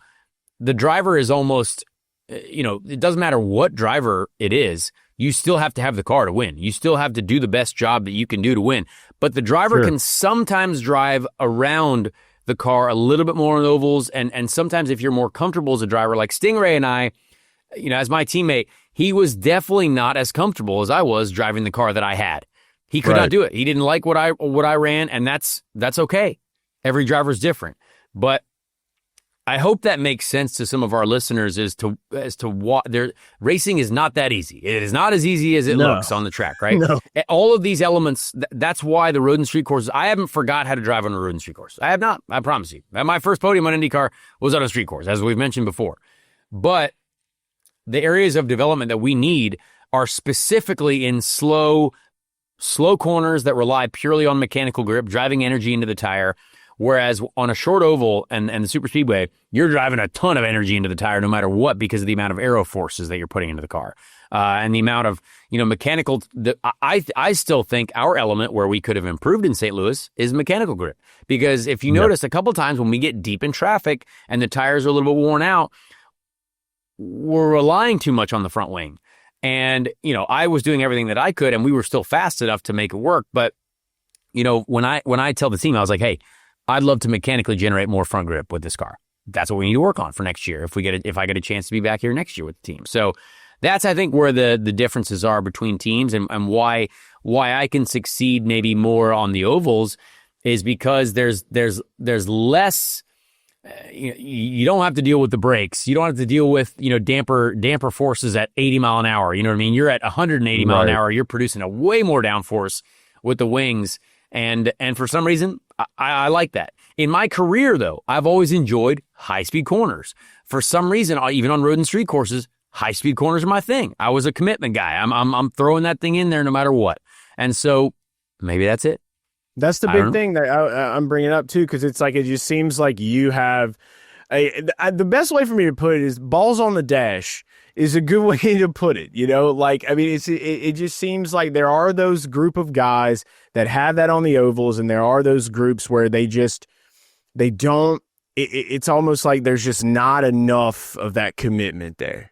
the driver is almost, it doesn't matter what driver it is, you still have to have the car to win. You still have to do the best job that you can do to win. But the driver can sometimes drive around the car a little bit more on ovals, and sometimes if you're more comfortable as a driver, like Stingray and I, as my teammate, he was definitely not as comfortable as I was driving the car that I had. He could not do it. He didn't like what I ran, and that's okay. Every driver's different. But I hope that makes sense to some of our listeners as to what racing is not that easy. It is not as easy as it looks on the track, right? No. All of these elements, that's why the road and street courses, I haven't forgot how to drive on a road and street course. I have not, I promise you. My first podium on IndyCar was on a street course, as we've mentioned before. But the areas of development that we need are specifically in slow corners that rely purely on mechanical grip, driving energy into the tire. Whereas on a short oval and the super speedway, you're driving a ton of energy into the tire no matter what because of the amount of aero forces that you're putting into the car. And the amount of, mechanical, I still think our element where we could have improved in St. Louis is mechanical grip. Because if you notice a couple times when we get deep in traffic and the tires are a little bit worn out, we're relying too much on the front wing. And, I was doing everything that I could and we were still fast enough to make it work. But, when I tell the team, I was like, hey, I'd love to mechanically generate more front grip with this car. That's what we need to work on for next year if I get a chance to be back here next year with the team. So that's, I think, where the differences are between teams and why I can succeed maybe more on the ovals is because there's less. You don't have to deal with the brakes. You don't have to deal with damper forces at 80 mile an hour. You know what I mean? You're at 180 mile an hour. You're producing a way more downforce with the wings, and for some reason I like that. In my career, though, I've always enjoyed high speed corners. For some reason, even on road and street courses, high speed corners are my thing. I was a commitment guy. I'm throwing that thing in there no matter what. And so maybe that's it. That's the big thing that I'm bringing up too, because it's like it just seems like you have the best way for me to put it is balls on the dash is a good way to put it. It just seems like there are those group of guys that have that on the ovals, and there are those groups where they don't. It's almost like there's just not enough of that commitment there.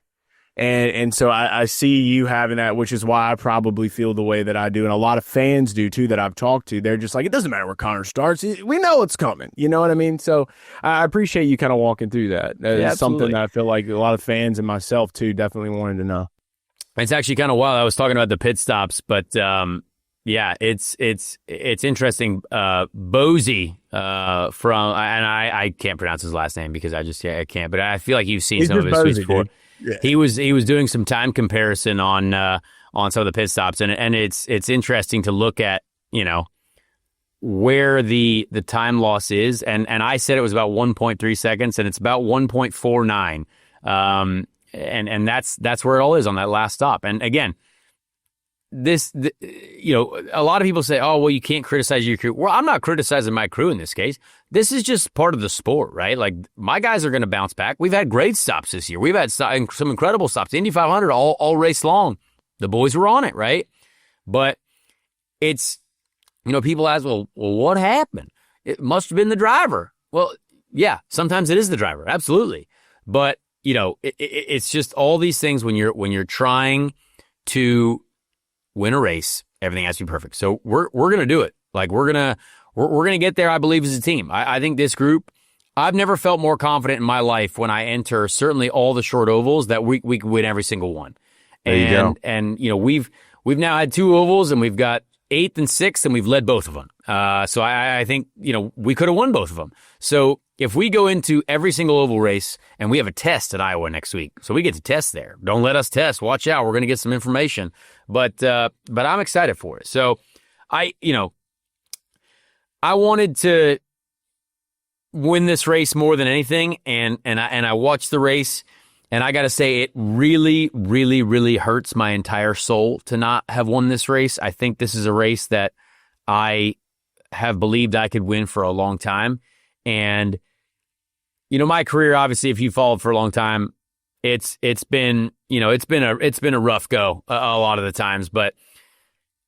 And so I see you having that, which is why I probably feel the way that I do. And a lot of fans do too that I've talked to. They're just like, it doesn't matter where Connor starts. We know it's coming. You know what I mean? So I appreciate you kind of walking through that. It's something that I feel like a lot of fans and myself too definitely wanted to know. It's actually kind of wild. I was talking about the pit stops, but it's interesting. Bozy from, and I can't pronounce his last name because I can't, but I feel like you've seen some of his tweets before. Yeah. He was doing some time comparison on some of the pit stops, and it's interesting to look at where the time loss is, and I said it was about 1.3 seconds, and it's about 1.49, and that's where it all is on that last stop. And again, a lot of people say, oh, well, you can't criticize your crew. Well, I'm not criticizing my crew in this case. This is just part of the sport, right? Like, my guys are going to bounce back. We've had great stops this year. We've had some incredible stops. Indy 500 all race long. The boys were on it, right? But it's, people ask, well, what happened? It must have been the driver. Well, yeah, sometimes it is the driver. Absolutely. But, it's just all these things when you're trying to win a race, everything has to be perfect. So we're going to do it. Like, we're going to get there, I believe, as a team. I think this group, I've never felt more confident in my life when I enter certainly all the short ovals that we could win every single one. There you go. And we've now had 2 ovals, and we've got 8th and 6th, and we've led both of them. So I think, we could have won both of them. So if we go into every single oval race, and we have a test at Iowa next week, so we get to test there. Don't let us test. Watch out. We're going to get some information. But I'm excited for it. So I wanted to win this race more than anything, and I watched the race, and I got to say, it really, really, really hurts my entire soul to not have won this race. I think this is a race that I have believed I could win for a long time. And, my career, obviously, if you followed for a long time, it's been a rough go a lot of the times, but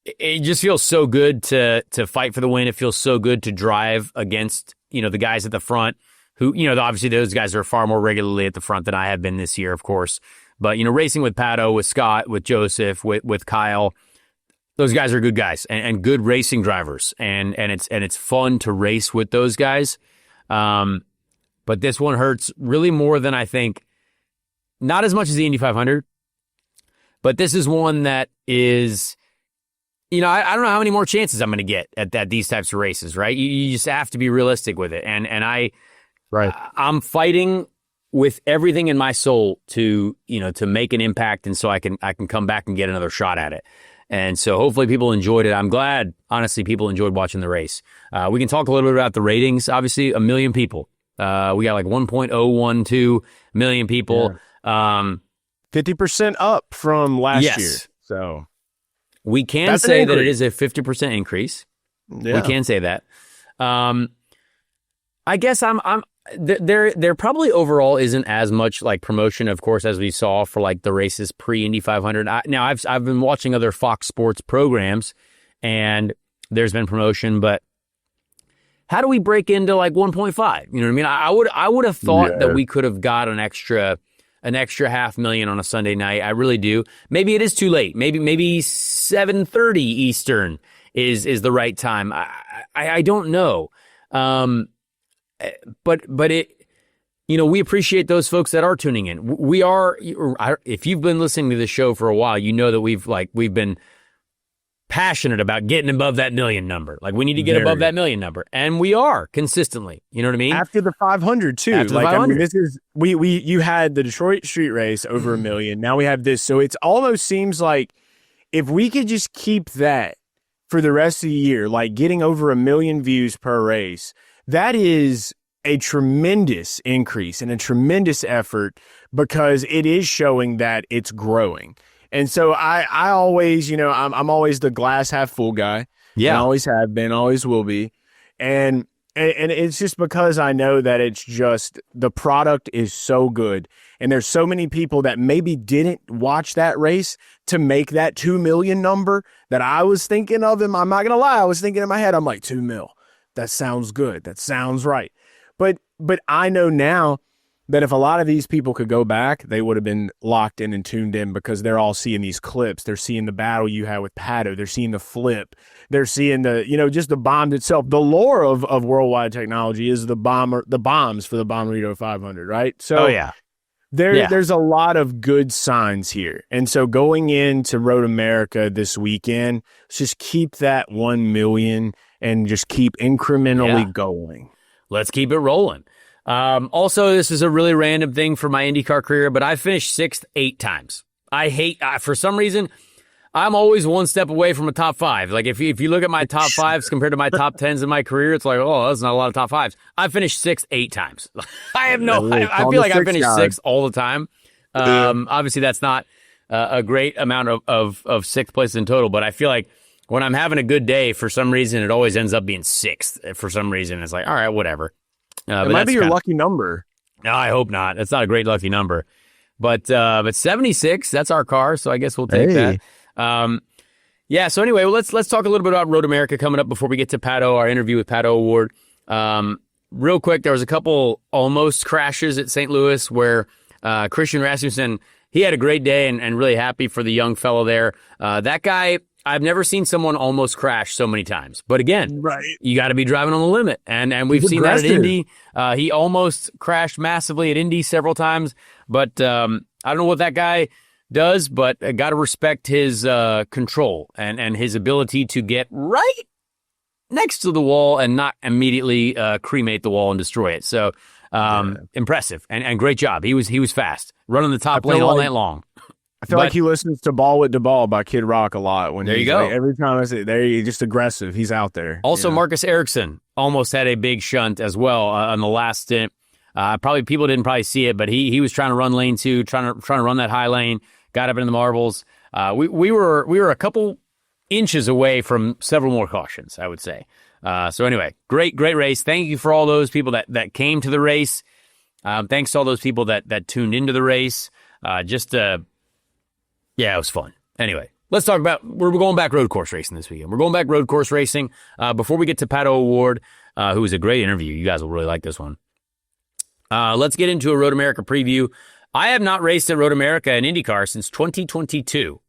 it just feels so good to fight for the win. It feels so good to drive against, the guys at the front who, obviously those guys are far more regularly at the front than I have been this year, of course. But, racing with Pato, with Scott, with Joseph, with Kyle, those guys are good guys and good racing drivers. And it's fun to race with those guys. But this one hurts really more than I think. Not as much as the Indy 500, but this is one that is, I don't know how many more chances I'm going to get at these types of races, right? You just have to be realistic with it. And I'm fighting with everything in my soul to make an impact. And so I can come back and get another shot at it. And so hopefully people enjoyed it. I'm glad, honestly, people enjoyed watching the race. We can talk a little bit about the ratings. Obviously, 1 million people. We got like 1.012 million people. Yeah. 50% up from last year. So we can say that it is a 50% increase. Yeah. We can say that. I guess there probably overall isn't as much like promotion, of course, as we saw for like the races pre Indy 500. Now I've been watching other Fox Sports programs, and there's been promotion, but how do we break into like 1.5? You know what I mean? I would have thought that we could have got an extra $500,000 on a Sunday night. I really do. Maybe it is too late. Maybe 7:30 Eastern is the right time. I don't know. But it, we appreciate those folks that are tuning in. If you've been listening to the show for a while, you know that we've been passionate about getting above that million number. Like, we need to get above that million number, and we are consistently. You know what I mean? After the 500 too. After the 500. this is you had the Detroit Street Race over a million. Now we have this, so it's almost seems like if we could just keep that for the rest of the year, like getting over 1 million views per race, that is a tremendous increase and a tremendous effort, because it is showing that it's growing. And so I always, I'm always the glass half full guy. Yeah. I always have been, always will be. And it's just because I know that it's just the product is so good. And there's so many people that maybe didn't watch that race to make that 2 million number that I was thinking of. I'm not going to lie. I was thinking in my head, I'm like, 2 mil. That sounds good. That sounds right. But I know now that if a lot of these people could go back, they would have been locked in and tuned in, because they're all seeing these clips. They're seeing the battle you had with Pato. They're seeing the flip. They're seeing just the bomb itself. The lore of Worldwide Technology is the bombs for the Bomberito 500, right? So there's a lot of good signs here. And so going into Road America this weekend, let's just keep that 1 million and just keep incrementally going. Let's keep it rolling. Also, this is a really random thing for my IndyCar career, but I finished 6th 8 times. For some reason, I'm always one step away from a top 5. Like, if you look at my top 5s compared to my top 10s in my career, it's like, oh, that's not a lot of top 5s. I finished 6th 8 times. I feel like I finished 6th all the time. Obviously, that's not a great amount of 6th places in total, but I feel like when I'm having a good day, for some reason, it always ends up being 6th. For some reason, it's like, all right, whatever. It might be your lucky number. No, I hope not. It's not a great lucky number. But 76, that's our car, so I guess we'll take that. So anyway, let's talk a little bit about Road America coming up before we get to Pato, our interview with Pato O'Ward. Real quick, there was a couple almost crashes at St. Louis where Christian Rasmussen, he had a great day and really happy for the young fellow there. That guy, I've never seen someone almost crash so many times. But again, you got to be driving on the limit. And we've seen that at Indy. He almost crashed massively at Indy several times. But I don't know what that guy does, but I got to respect his control and his ability to get right next to the wall and not immediately cremate the wall and destroy it. So impressive and great job. He was fast, running the top lane all night long. I feel like he listens to Ball with DeBall by Kid Rock a lot. There you go. Like, every time I say there, he's just aggressive. He's out there. Also, Marcus Ericsson almost had a big shunt as well on the last stint. Probably people didn't probably see it, but he was trying to run lane 2, trying to run that high lane. Got up into the marbles. We were a couple inches away from several more cautions, I would say. So anyway, great race. Thank you for all those people that came to the race. Thanks to all those people that tuned into the race. It was fun. Anyway, let's talk about, we're going back road course racing this weekend. We're going back road course racing. Before we get to Pato O'Ward, who was a great interview. You guys will really like this one. Let's get into a Road America preview. I have not raced at Road America in IndyCar since 2022.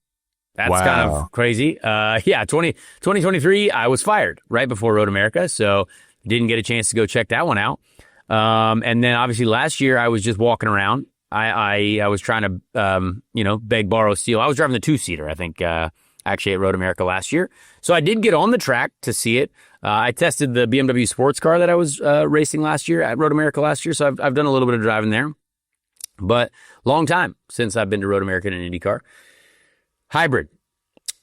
That's kind of crazy. 2023, I was fired right before Road America, so didn't get a chance to go check that one out. And then obviously last year I was just walking around. I was trying to, beg, borrow, steal. I was driving the 2-seater, I think, actually at Road America last year. So I did get on the track to see it. I tested the BMW sports car that I was racing last year at Road America last year. So I've done a little bit of driving there. But long time since I've been to Road America in an IndyCar. Hybrid.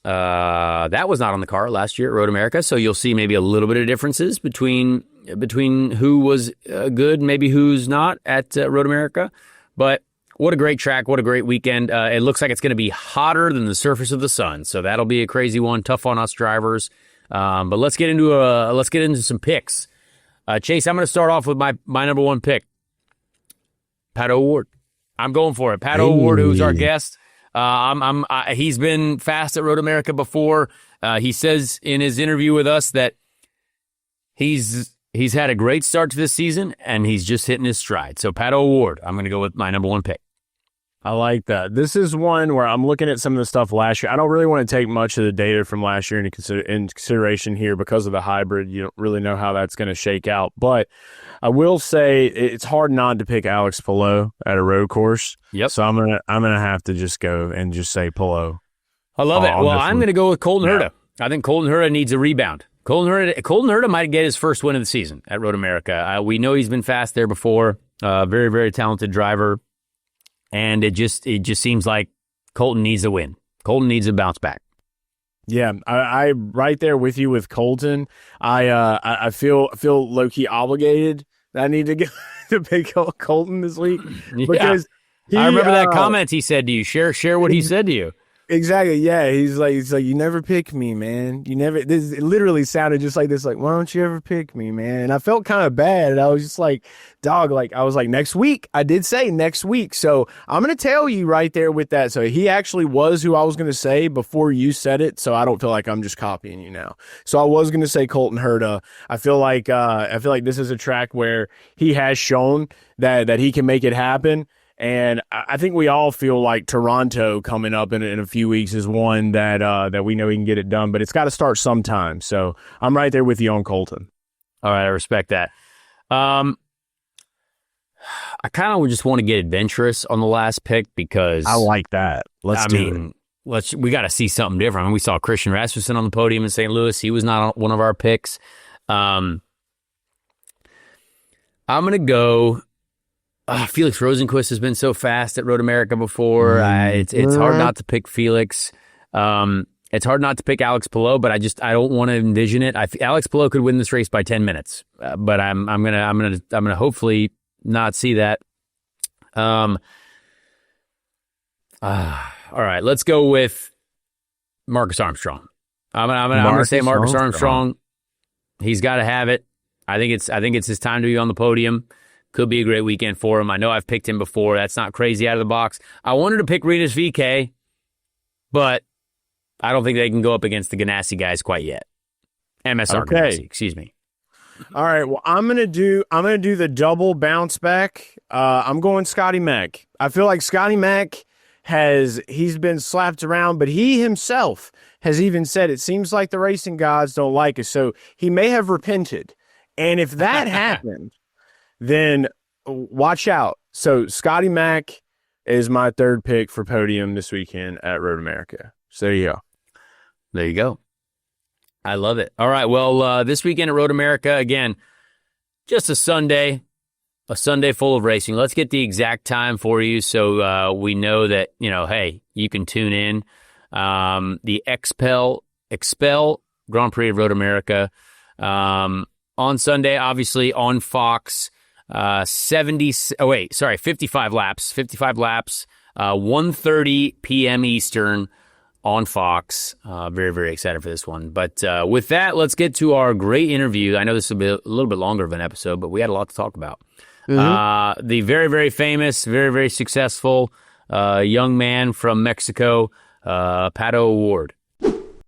That was not on the car last year at Road America. So you'll see maybe a little bit of differences between who was good, maybe who's not at Road America. But what a great track. What a great weekend. It looks like it's going to be hotter than the surface of the sun. So that'll be a crazy one. Tough on us drivers. But let's get into some picks. Chase, I'm going to start off with my number one pick, Pato O'Ward. I'm going for it. Pato O'Ward, who's our guest. He's been fast at Road America before. He says in his interview with us that he's had a great start to this season, and he's just hitting his stride. So Pato O'Ward, I'm going to go with my number one pick. I like that. This is one where I'm looking at some of the stuff last year. I don't really want to take much of the data from last year into consideration here because of the hybrid. You don't really know how that's going to shake out. But I will say it's hard not to pick Alex Palou at a road course. Yep. So I'm gonna have to just go and just say Palou. I love it. Well, I'm going to go with Colton Herta. I think Colton Herta needs a rebound. Colton Herta might get his first win of the season at Road America. We know he's been fast there before. Very, very talented driver. And it just seems like Colton needs a win. Colton needs a bounce back. Yeah, I right there with you with Colton. I feel low key obligated that I need to get to pick Colton this week because I remember that comment he said to you. Share what he said to you. Exactly. Yeah. He's like, you never pick me, man. You never. This it literally sounded just like this. Like, why don't you ever pick me, man? And I felt kind of bad. And I was just like, dog. Like, I was like, next week. I did say next week. So I'm gonna tell you right there with that. So he actually was who I was gonna say before you said it. So I don't feel like I'm just copying you now. So I was gonna say Colton Herta. I feel like this is a track where he has shown that he can make it happen. And I think we all feel like Toronto coming up in a few weeks is one that we know he can get it done, but it's got to start sometime. So I'm right there with you on Colton. All right, I respect that. I kind of just want to get adventurous on the last pick because I like that. We got to see something different. I mean, we saw Christian Rasmussen on the podium in St. Louis. He was not one of our picks. I'm going to go. Felix Rosenquist has been so fast at Road America before. It's hard not to pick Felix. It's hard not to pick Alex Palou, but I don't want to envision it. Alex Palou could win this race by 10 minutes, but I'm gonna hopefully not see that. All right, let's go with Marcus Armstrong. I'm gonna say Marcus Armstrong. He's got to have it. I think it's his time to be on the podium. Could be a great weekend for him. I know I've picked him before. That's not crazy out of the box. I wanted to pick Rinus VeeKay, but I don't think they can go up against the Ganassi guys quite yet. MSR Ganassi, excuse me. All right. Well, I'm gonna do the double bounce back. I'm going Scotty Mack. I feel like Scotty Mack he's been slapped around, but he himself has even said it seems like the racing gods don't like us. So he may have repented. And if that happened, then watch out. So Scotty Mack is my third pick for podium this weekend at Road America. So there you go. There you go. I love it. All right. Well, this weekend at Road America, again, just a Sunday full of racing. Let's get the exact time for you so we know that, hey, you can tune in. The Expel Grand Prix of Road America on Sunday, obviously on Fox. 55 laps, 1:30 p.m. Eastern on Fox. Very, very excited for this one. But with that, let's get to our great interview. I know this will be a little bit longer of an episode, but we had a lot to talk about. Mm-hmm. The very, very famous, very, very successful young man from Mexico, Pato O'Ward.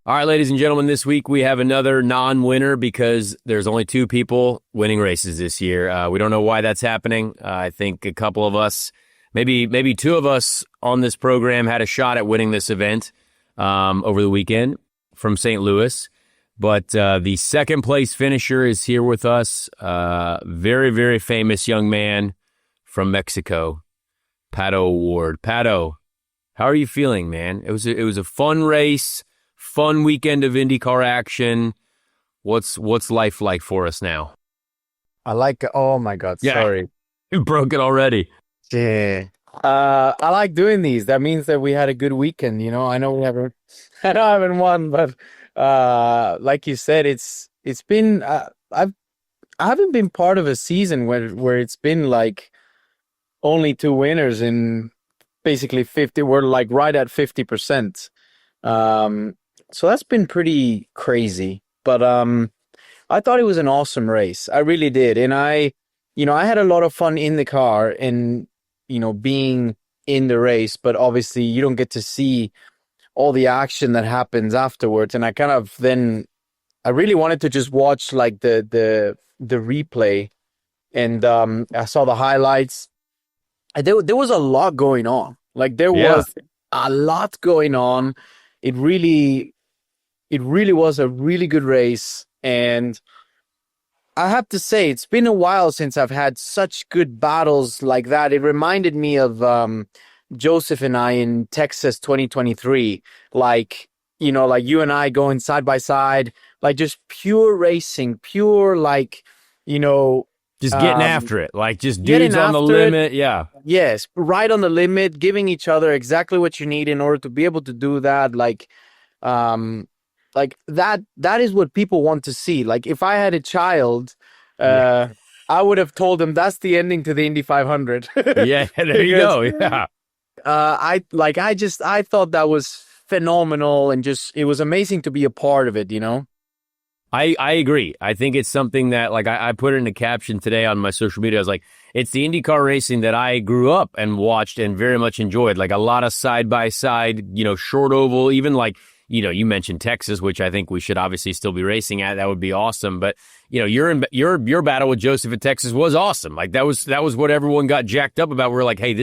All right, ladies and gentlemen, this week we have another non-winner because there's only two people winning races this year. We don't know why that's happening. I think a couple of us, maybe two of us on this program had a shot at winning this event over the weekend from St. Louis. But the second place finisher is here with us. Very, very famous young man from Mexico, Pato O'Ward. Pato, how are you feeling, man? It was a fun race. Fun weekend of IndyCar action. What's life like for us now? Oh my God, sorry. You broke it already. Yeah. I like doing these. That means that we had a good weekend, I know I haven't won, but like you said, it's been I haven't been part of a season where it's been like only two winners in basically 50. We're like right at 50%. So that's been pretty crazy, but I thought it was an awesome race. I really did. And I had a lot of fun in the car and, being in the race, but obviously you don't get to see all the action that happens afterwards. And I kind of then, I really wanted to just watch like the replay, and I saw the highlights. And there was a lot going on. Like there was a lot going on. It really was a really good race. And I have to say, it's been a while since I've had such good battles like that. It reminded me of Joseph and I in Texas 2023. Like, like you and I going side by side, like just pure racing, pure like, just getting after it, like just dudes on the limit. Yeah. Yes, right on the limit, giving each other exactly what you need in order to be able to do that. Like that is what people want to see. Like if I had a child, I would have told them that's the ending to the Indy 500. Yeah, there you go. Yeah. I thought that was phenomenal, and just it was amazing to be a part of it, I agree. I think it's something that, like, I put it in a caption today on my social media. I was like, it's the IndyCar racing that I grew up and watched and very much enjoyed. Like a lot of side by side, short oval, even like, you mentioned Texas, which I think we should obviously still be racing at. That would be awesome. But, your battle with Joseph at Texas was awesome. Like that was what everyone got jacked up about. We're like, hey,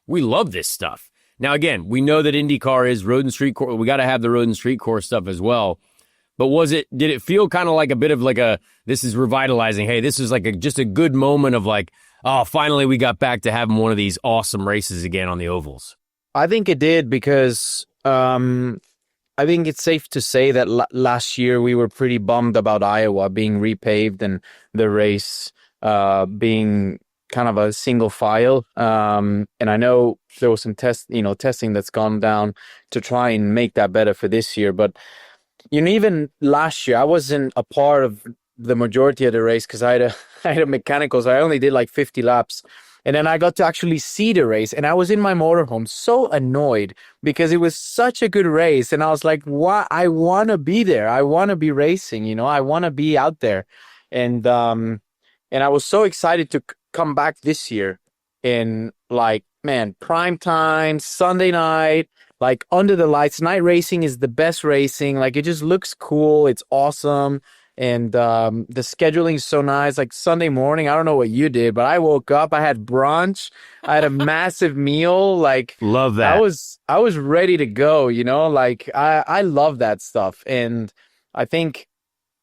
we love this stuff. Now, again, we know that IndyCar is road and street course. We got to have the road and street course stuff as well. But did it feel kind of like a bit of like this is revitalizing? Hey, this is like just a good moment of like, oh, finally we got back to having one of these awesome races again on the ovals. I think it did because I think it's safe to say that last year we were pretty bummed about Iowa being repaved and the race being kind of a single file. And I know there was some testing that's gone down to try and make that better for this year. But even last year, I wasn't a part of the majority of the race because I had a mechanical, so I only did like 50 laps. And then I got to actually see the race, and I was in my motorhome so annoyed because it was such a good race. And I was like, "Why? I want to be there. I want to be racing. I want to be out there." And I was so excited to come back this year. And like, man, prime time, Sunday night, like under the lights. Night racing is the best racing. Like it just looks cool. It's awesome. And the scheduling is so nice. Like Sunday morning, I don't know what you did, but I woke up, I had brunch, I had a massive meal. Like love that. I was ready to go, like I love that stuff. And I think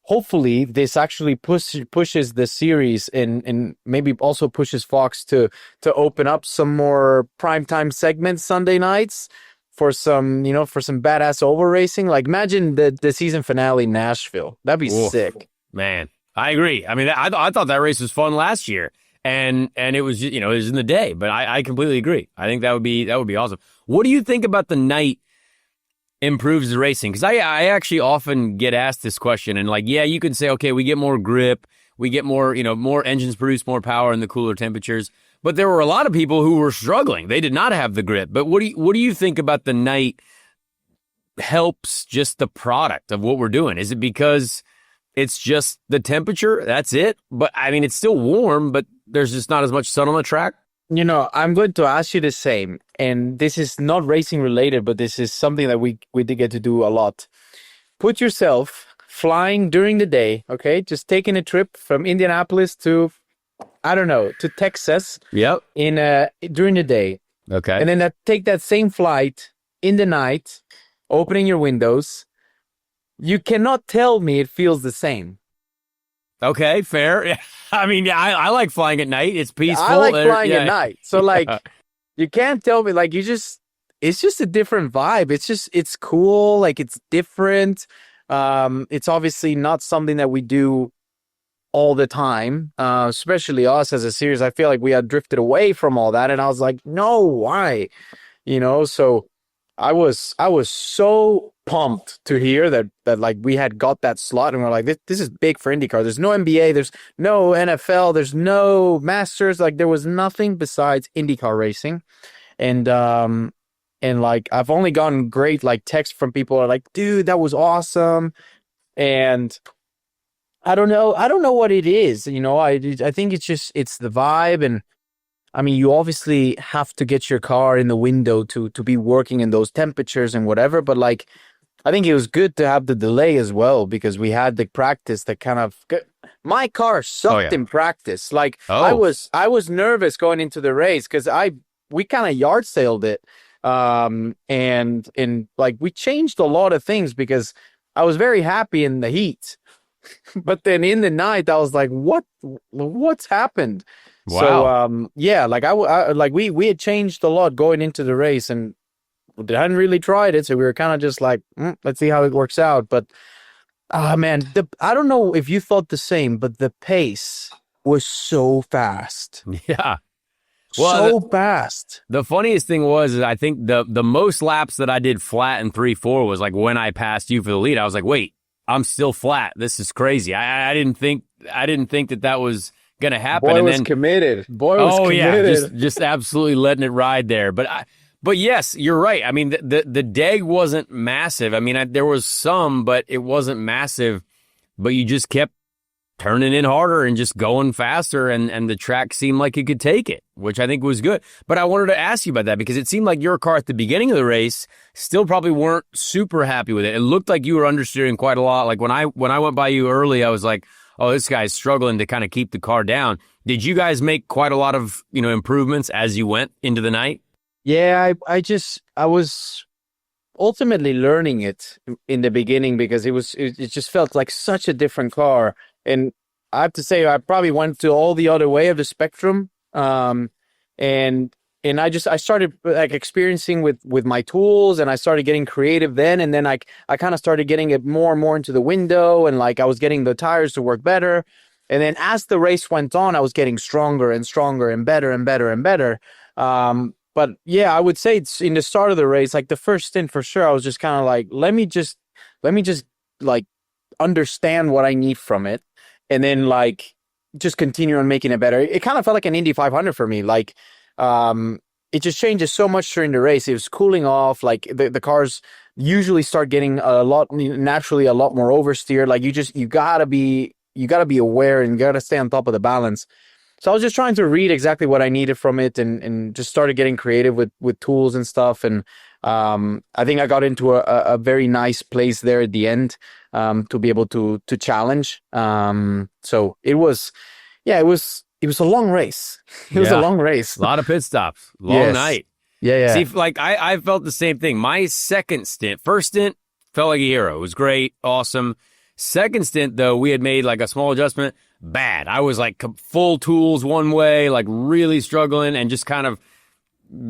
hopefully this actually pushes the series and maybe also pushes Fox to open up some more primetime segments Sunday nights for some badass oval racing. Like imagine the season finale in Nashville. That'd be sick. Man, I agree. I mean, I thought that race was fun last year, and it was, it was in the day, but I completely agree. I think that would be awesome. What do you think about the night improves the racing? Because I actually often get asked this question, and like, yeah, you can say, okay, we get more grip, we get more, more engines produce more power in the cooler temperatures. But there were a lot of people who were struggling. They did not have the grip. But what do you think about the night helps just the product of what we're doing? Is it because it's just the temperature? That's it? But I mean, it's still warm, but there's just not as much sun on the track. I'm going to ask you the same. And this is not racing related, but this is something that we did get to do a lot. Put yourself flying during the day, okay? Just taking a trip from Indianapolis to, I don't know, to Texas. Yep. During the day. Okay. And then take that same flight in the night, opening your windows. You cannot tell me it feels the same. Okay, fair. I mean, yeah, I like flying at night. It's peaceful. I like flying at night. So like, you can't tell me, like, it's just a different vibe. It's cool. Like, it's different. It's obviously not something that we do all the time, especially us as a series. I feel like we had drifted away from all that. And I was like, no, why? So I was so pumped to hear that like we had got that slot, and we're like, this is big for IndyCar. There's no NBA, there's no NFL, there's no Masters. Like there was nothing besides IndyCar racing. And like I've only gotten great like texts from people who are like, dude, that was awesome. And I don't know. I don't know what it is. I think it's the vibe. And I mean, you obviously have to get your car in the window to be working in those temperatures and whatever. But like, I think it was good to have the delay as well, because we had the practice that kind of, my car sucked in practice. Like I was nervous going into the race because we kind of yard sailed it. And like we changed a lot of things because I was very happy in the heat. But then in the night, I was like, what's happened? Wow. So, yeah, like like we had changed a lot going into the race, and we hadn't really tried it. So we were kind of just like, let's see how it works out. But, man, I don't know if you thought the same, but the pace was so fast. Yeah. Well, so fast. The funniest thing was, is I think the most laps that I did flat in 3-4 was like when I passed you for the lead. I was like, wait, I'm still flat. This is crazy. I didn't think that was gonna happen. Boy and was then, committed. Boy was committed. Yeah, just absolutely letting it ride there. But yes, you're right. I mean, the deg wasn't massive. I mean, there was some, but it wasn't massive. But you just kept turning in harder and just going faster, and the track seemed like it could take it, which I think was good. But I wanted to ask you about that because it seemed like your car at the beginning of the race still probably weren't super happy with it. It looked like you were understeering quite a lot. Like when I went by you early, I was like, oh, this guy's struggling to kind of keep the car down. Did you guys make quite a lot of, improvements as you went into the night? Yeah, I was ultimately learning it in the beginning because it just felt like such a different car. And I have to say, I probably went to all the other way of the spectrum. And I started like experiencing with my tools, and I started getting creative then. And then I kind of started getting it more and more into the window, and like I was getting the tires to work better. And then as the race went on, I was getting stronger and stronger and better and better and better. But yeah, I would say it's in the start of the race, like the first stint for sure, I was just kind of like, let me just like understand what I need from it. And then like just continue on making it better. It kind of felt like an Indy 500 for me. Like, it just changes so much during the race. It was cooling off. Like the cars usually start getting naturally a lot more oversteer. Like you gotta be aware and you gotta stay on top of the balance. So I was just trying to read exactly what I needed from it, and just started getting creative with tools and stuff. And I think I got into a very nice place there at the end, to be able to challenge. So it was a long race. It was a long race. A lot of pit stops. Long night. Yeah. See, like I felt the same thing. My first stint felt like a hero. It was great. Awesome. Second stint, though, we had made like a small adjustment. Bad. I was like full tools one way, like really struggling and just kind of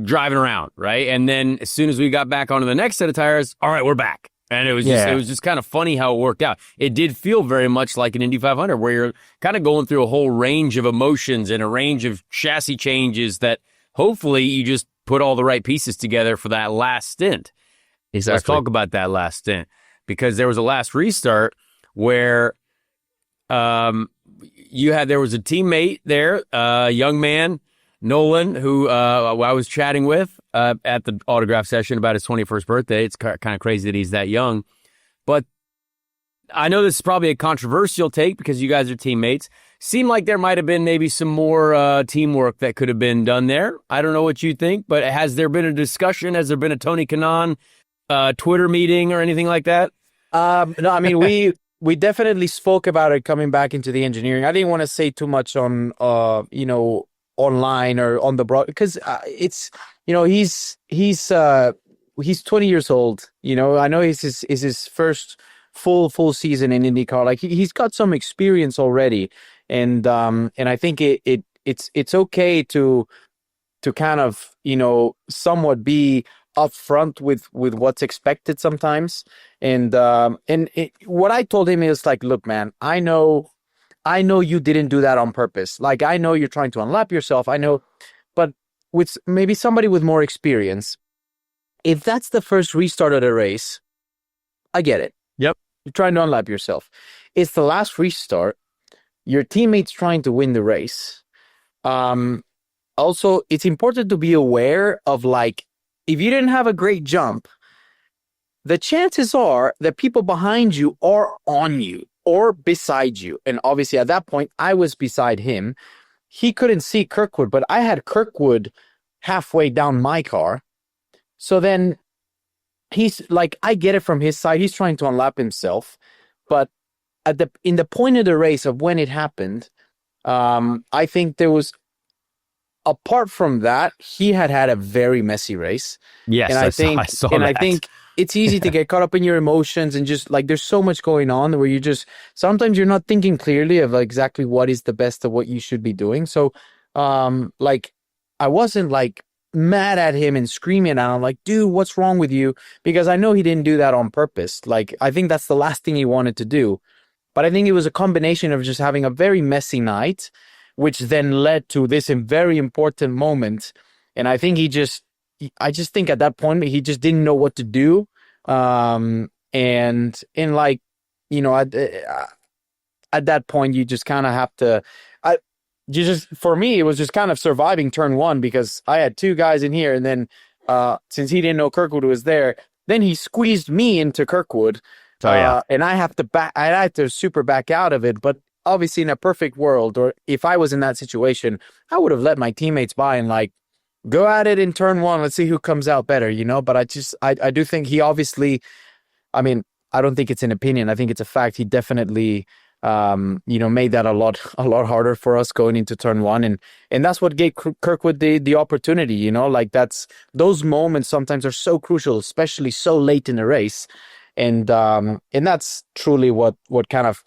driving around, right? And then as soon as we got back onto the next set of tires, all right, we're back. And it was just kind of funny how it worked out. It did feel very much like an Indy 500 where you're kind of going through a whole range of emotions and a range of chassis changes that hopefully you just put all the right pieces together for that last stint. Exactly. Let's talk about that last stint, because there was a last restart where there was a teammate there, a young man, Nolan, who I was chatting with at the autograph session about his 21st birthday. It's kind of crazy that he's that young. But I know this is probably a controversial take because you guys are teammates. Seemed like there might have been maybe some more teamwork that could have been done there. I don't know what you think, but has there been a discussion? Has there been a Tony Kanaan Twitter meeting or anything like that? No, I mean, we definitely spoke about it coming back into the engineering. I didn't want to say too much on, online or on the broad, because it's, he's 20 years old. I know it's his first full season in IndyCar. Like he's got some experience already, and I think it's okay to kind of somewhat be upfront with what's expected sometimes. And what I told him is like, look, man, I know you didn't do that on purpose. Like, I know you're trying to unlap yourself. I know, but with maybe somebody with more experience, if that's the first restart of the race, I get it. Yep. You're trying to unlap yourself. It's the last restart. Your teammate's trying to win the race. Also, it's important to be aware of, like, if you didn't have a great jump, the chances are that people behind you are on you. or beside you. And obviously at that point, I was beside him. He couldn't see Kirkwood, but I had Kirkwood halfway down my car. So then he's like, I get it from his side. He's trying to unlap himself. But in the point of the race of when it happened, I think there was, apart from that, he had a very messy race. Yes, and I saw that. I think it's easy to get caught up in your emotions and just like there's so much going on where you just sometimes you're not thinking clearly of like exactly what is the best of what you should be doing. So, like I wasn't like mad at him and screaming at him like, dude, what's wrong with you? Because I know he didn't do that on purpose. Like I think that's the last thing he wanted to do. But I think it was a combination of just having a very messy night, which then led to this very important moment. And I think I just think at that point, he just didn't know what to do. And in like, you know, at that point, you just kind of have to, for me, it was just kind of surviving turn one because I had two guys in here. And then, since he didn't know Kirkwood was there, then he squeezed me into Kirkwood. And I had to super back out of it. But obviously in a perfect world, or if I was in that situation, I would have let my teammates by and like, go at it in turn one. Let's see who comes out better, you know? But I do think he obviously, I mean, I don't think it's an opinion. I think it's a fact. He definitely, you know, made that a lot harder for us going into turn one. And that's what gave Kirkwood the opportunity, you know, like those moments sometimes are so crucial, especially so late in the race. And that's truly what kind of,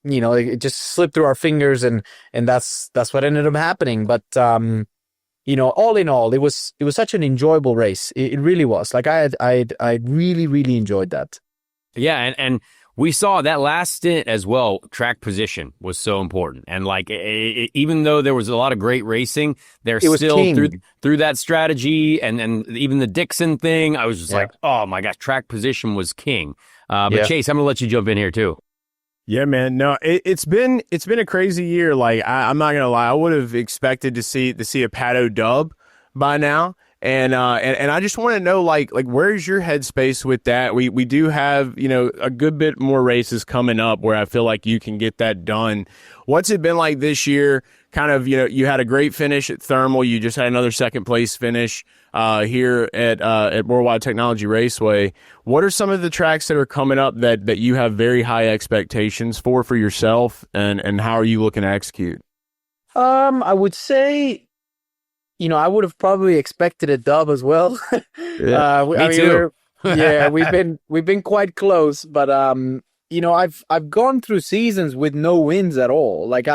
you know, it just slipped through our fingers and that's what ended up happening. But, you know, all in all, it was such an enjoyable race. It really was. Like I really, really enjoyed that. Yeah, and we saw that last stint as well. Track position was so important, and like even though there was a lot of great racing, there's still through that strategy and even the Dixon thing. I was just like, oh my gosh, track position was king. But Chase, I'm gonna let you jump in here too. Yeah, man. No, it's been a crazy year. Like I'm not gonna lie, I would have expected to see a Pato dub by now, and I just want to know like where's your headspace with that? We do have, you know, a good bit more races coming up where I feel like you can get that done. What's it been like this year? Kind of, you know, you had a great finish at Thermal. You just had another second place finish here at Worldwide Technology Raceway. What are some of the tracks that are coming up that you have very high expectations for yourself, and how are you looking to execute? I would say, you know, I would have probably expected a dub as well. Yeah, me too. We've been quite close, but you know, I've gone through seasons with no wins at all. Like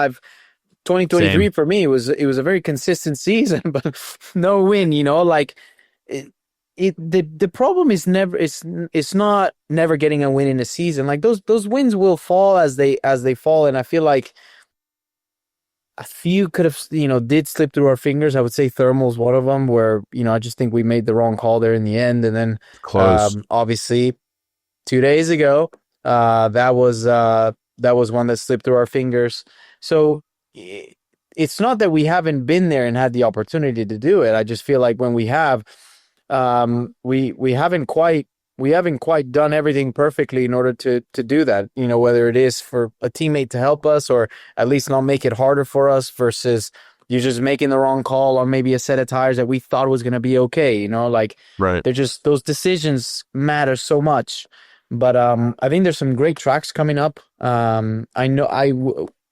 2023 for me, it was a very consistent season, but no win, you know, like the problem is it's not never getting a win in a season. Like those wins will fall as they fall. And I feel like a few could have, you know, did slip through our fingers. I would say Thermal's one of them where, you know, I just think we made the wrong call there in the end. And then obviously 2 days ago, that was one that slipped through our fingers. So it's not that we haven't been there and had the opportunity to do it. I just feel like when we have, we haven't quite done everything perfectly in order to do that. You know, whether it is for a teammate to help us or at least not make it harder for us versus you're just making the wrong call on maybe a set of tires that we thought was going to be okay. You know, like they're just, those decisions matter so much. But I think there's some great tracks coming up. I know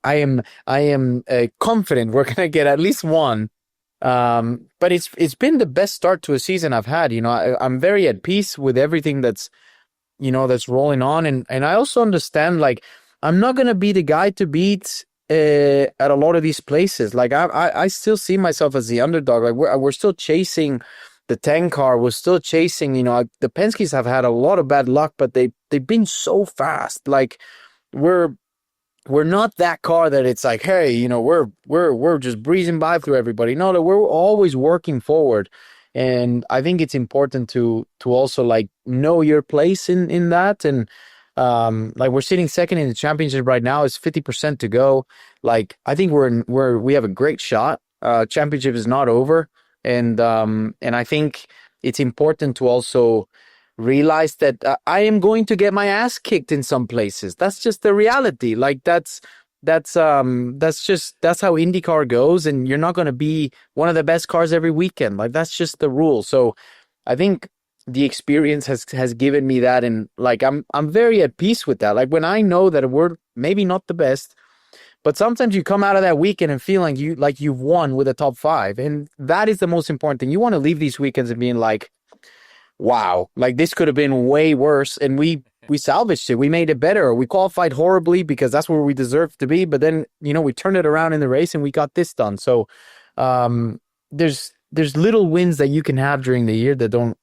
I am confident we're gonna get at least one. But it's been the best start to a season I've had. You know, I'm very at peace with everything that's rolling on, and I also understand like I'm not gonna be the guy to beat at a lot of these places. Like I still see myself as the underdog. Like we're still chasing the 10 car. We're still chasing. You know, the Penske's have had a lot of bad luck, but they've been so fast. Like we're not that car that it's like, hey, you know, we're just breezing by through everybody. No, that we're always working forward. And I think it's important to also like know your place in that. And like we're sitting second in the championship right now. It's 50% to go. Like I think we have a great shot. Championship is not over. And I think it's important to also realize that I am going to get my ass kicked in some places. That's just the reality. Like that's how IndyCar goes, and you're not going to be one of the best cars every weekend. Like that's just the rule. So I think the experience has given me that, and like I'm very at peace with that. Like when I know that we're maybe not the best, but sometimes you come out of that weekend and feeling you've won with a top 5, and that is the most important thing. You want to leave these weekends and being like, wow, like this could have been way worse, and we salvaged it. We made it better. We qualified horribly because that's where we deserved to be, but then we turned it around in the race and we got this done. So there's little wins that you can have during the year that don't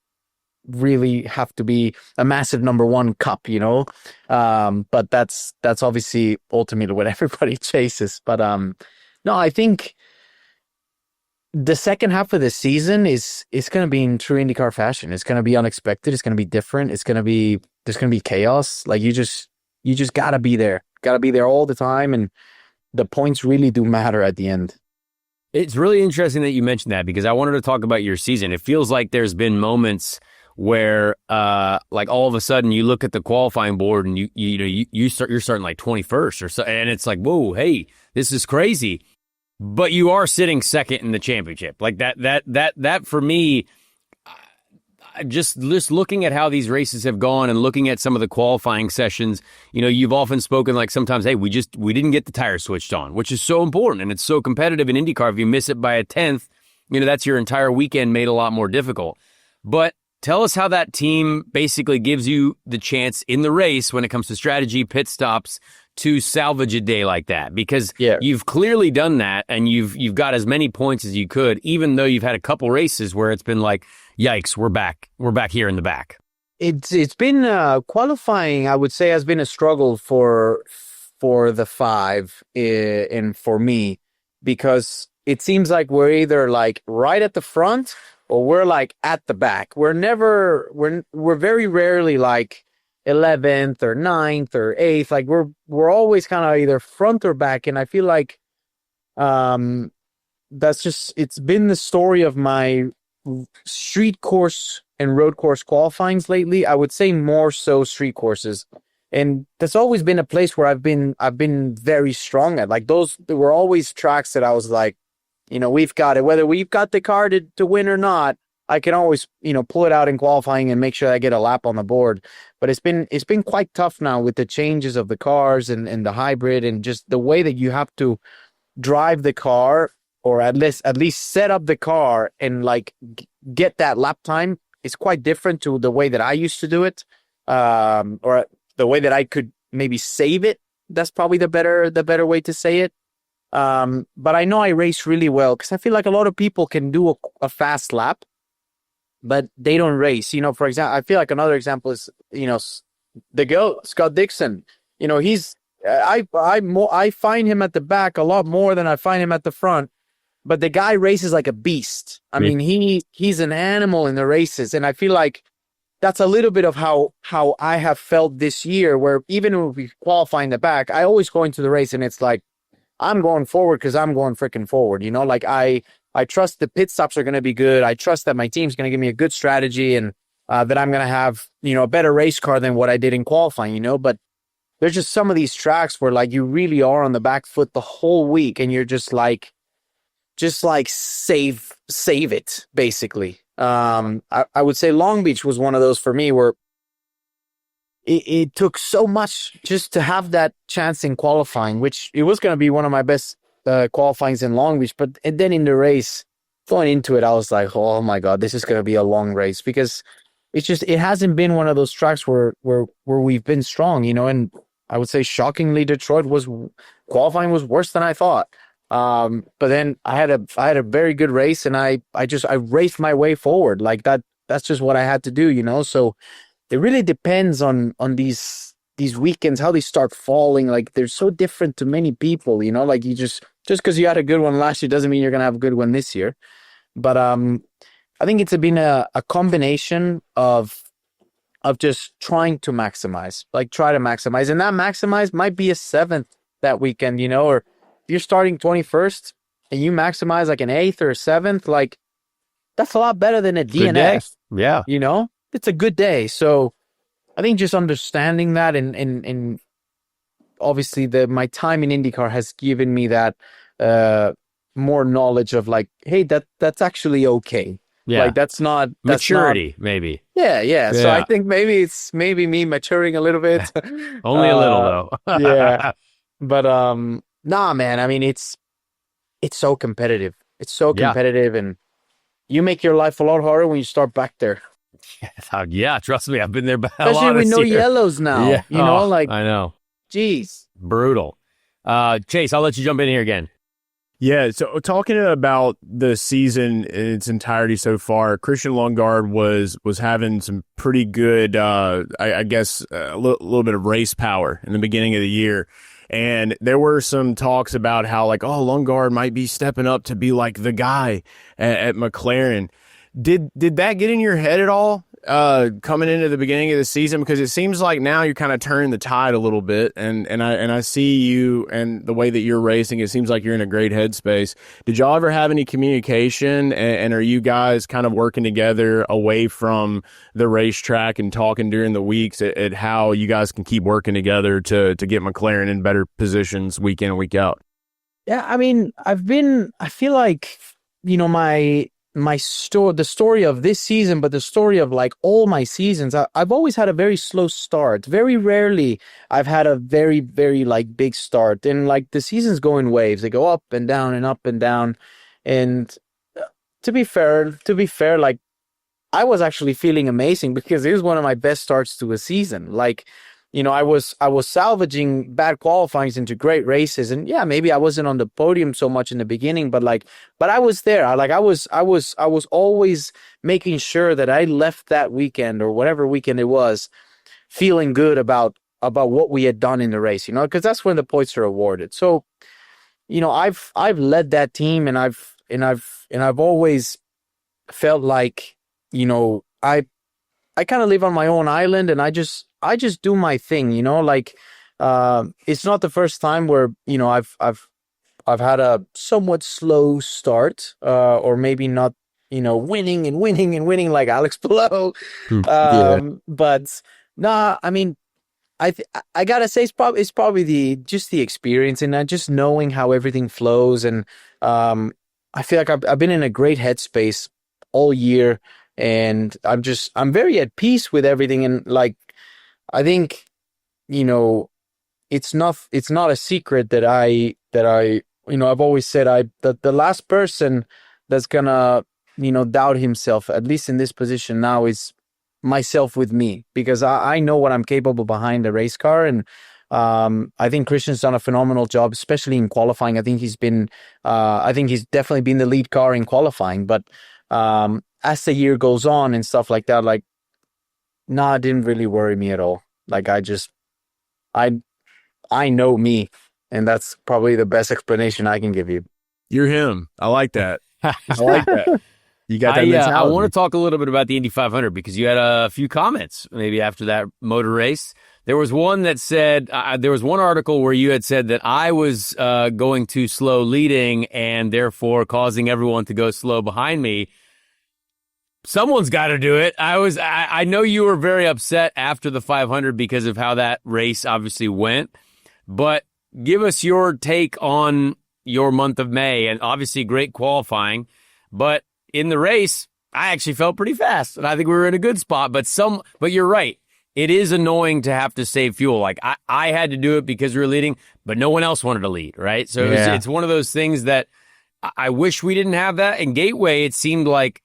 really have to be a massive number 1 cup, but that's obviously ultimately what everybody chases. But no, I think the second half of the season is going to be in true IndyCar fashion. It's going to be unexpected. It's going to be different. There's going to be chaos. Like you just got to be there all the time, and the points really do matter at the end. It's really interesting that you mentioned that, because I wanted to talk about your season. It feels like there's been moments where like all of a sudden you look at the qualifying board and you're starting like 21st or so, and it's like, whoa, hey, this is crazy. But you are sitting second in the championship. Like that for me, just looking at how these races have gone and looking at some of the qualifying sessions, you've often spoken like sometimes, hey, we didn't get the tires switched on, which is so important. And it's so competitive in IndyCar. If you miss it by a 10th, that's your entire weekend made a lot more difficult. But tell us how that team basically gives you the chance in the race when it comes to strategy, pit stops, to salvage a day like that, because you've clearly done that, and you've got as many points as you could, even though you've had a couple races where it's been like, yikes, we're back here in the back. It's been qualifying, I would say, has been a struggle for the 5 and for me, because it seems like we're either like right at the front or we're like at the back. We're very rarely like 11th or 9th or 8th. Like we're always kind of either front or back, and I feel like that's just, it's been the story of my street course and road course qualifyings lately. I would say more so street courses, and that's always been a place where I've been very strong at. Like there were always tracks that I was like, we've got it, whether we've got the car to win or not. I can always, pull it out in qualifying and make sure I get a lap on the board. But it's been quite tough now with the changes of the cars and the hybrid, and just the way that you have to drive the car, or at least set up the car and like get that lap time is quite different to the way that I used to do it, or the way that I could maybe save it. That's probably the better way to say it. But I know I race really well, because I feel like a lot of people can do a fast lap, but they don't race. For example, I feel like another example is, the GOAT, Scott Dixon. I find him at the back a lot more than I find him at the front, but the guy races like a beast. I mean, he's an animal in the races, and I feel like that's a little bit of how I have felt this year, where even if we qualify in the back, I always go into the race and it's like, I'm going forward because I'm going freaking forward. Like I trust the pit stops are going to be good. I trust that my team's going to give me a good strategy, and that I'm going to have, a better race car than what I did in qualifying, But there's just some of these tracks where like you really are on the back foot the whole week, and you're just like save it, basically. I would say Long Beach was one of those for me, where it took so much just to have that chance in qualifying, which it was going to be one of my best qualifyings in Long Beach. And then in the race, going into it, I was like, oh my God, this is going to be a long race, because it hasn't been one of those tracks where we've been strong, and I would say shockingly, Detroit qualifying was worse than I thought. But then I had a very good race, and I raced my way forward. Like that's just what I had to do, So it really depends on these weekends, how they start falling. Like they're so different to many people, like you just because you had a good one last year doesn't mean you're going to have a good one this year. But I think it's been a combination of just trying to maximize, and that maximize might be a 7th that weekend, or if you're starting 21st and you maximize like an 8th or a 7th, like that's a lot better than a DNF. Yeah. it's a good day. So I think just understanding that and obviously my time in IndyCar has given me that more knowledge of like, hey, that's actually okay. Yeah. Like that's not Maturity, maybe. Yeah. So I think maybe it's me maturing a little bit. Only a little though. Yeah. But nah, man. I mean, it's so competitive. It's so Yeah. competitive, and you make your life a lot harder when you start back there. Yeah, trust me, I've been there. Especially with no yellows now. Yeah. You know, Oh, like I know. geez. Brutal. Chase, I'll let you jump in here again. Yeah, so talking about the season in its entirety so far, Christian Lundgaard was having some pretty good, I guess, a little bit of race power in the beginning of the year. And there were some talks about how, like, oh, Lundgaard might be stepping up to be like the guy at McLaren. Did that get in your head at all coming into the beginning of the season? Because it seems like now you're kind of turning the tide a little bit, and I see you and the way that you're racing. It seems like you're in a great headspace. Did y'all ever have any communication, and are you guys kind of working together away from the racetrack and talking during the weeks at how you guys can keep working together to get McLaren in better positions week in and week out? Yeah, I mean, I feel like, you know, the story of this season, but the story of like all my seasons, I've always had a very slow start. Very rarely I've had a very, very like big start. And like the seasons go in waves. They go up and down and up and down. And to be fair, like I was actually feeling amazing because it was one of my best starts to a season. Like, you know, I was salvaging bad qualifyings into great races, and yeah, maybe I wasn't on the podium so much in the beginning, but I was there. I was always making sure that I left that weekend or whatever weekend it was, feeling good about what we had done in the race. You know, because that's when the points are awarded. So, you know, I've led that team, and I've always felt like, you know, I kind of live on my own island, and I just do my thing, you know, like, it's not the first time where, you know, I've had a somewhat slow start, or maybe not, you know, winning like Alex Palou. But nah, I mean, I gotta say it's probably the experience and just knowing how everything flows. And, I feel like I've been in a great headspace all year, and I'm very at peace with everything. And like, I think, you know, it's not a secret that I, you know, I've always said that the last person that's gonna, you know, doubt himself, at least in this position now, is myself with me, because I know what I'm capable behind a race car. And I think Christian's done a phenomenal job, especially in qualifying. I think he's definitely been the lead car in qualifying, but as the year goes on and stuff like that, like, nah, it didn't really worry me at all. Like, I know me, and that's probably the best explanation I can give you. You're him. I like that. I like that. You got that mentality. I want to talk a little bit about the Indy 500 because you had a few comments maybe after that motor race. There was one that said, there was one article where you had said that I was going too slow leading and therefore causing everyone to go slow behind me. Someone's got to do it. I know you were very upset after the 500 because of how that race obviously went, but give us your take on your month of May, and obviously great qualifying, but in the race, I actually felt pretty fast, and I think we were in a good spot, but you're right. It is annoying to have to save fuel. Like I had to do it because we were leading, but no one else wanted to lead, right? So it's one of those things that I wish we didn't have that. In Gateway, it seemed like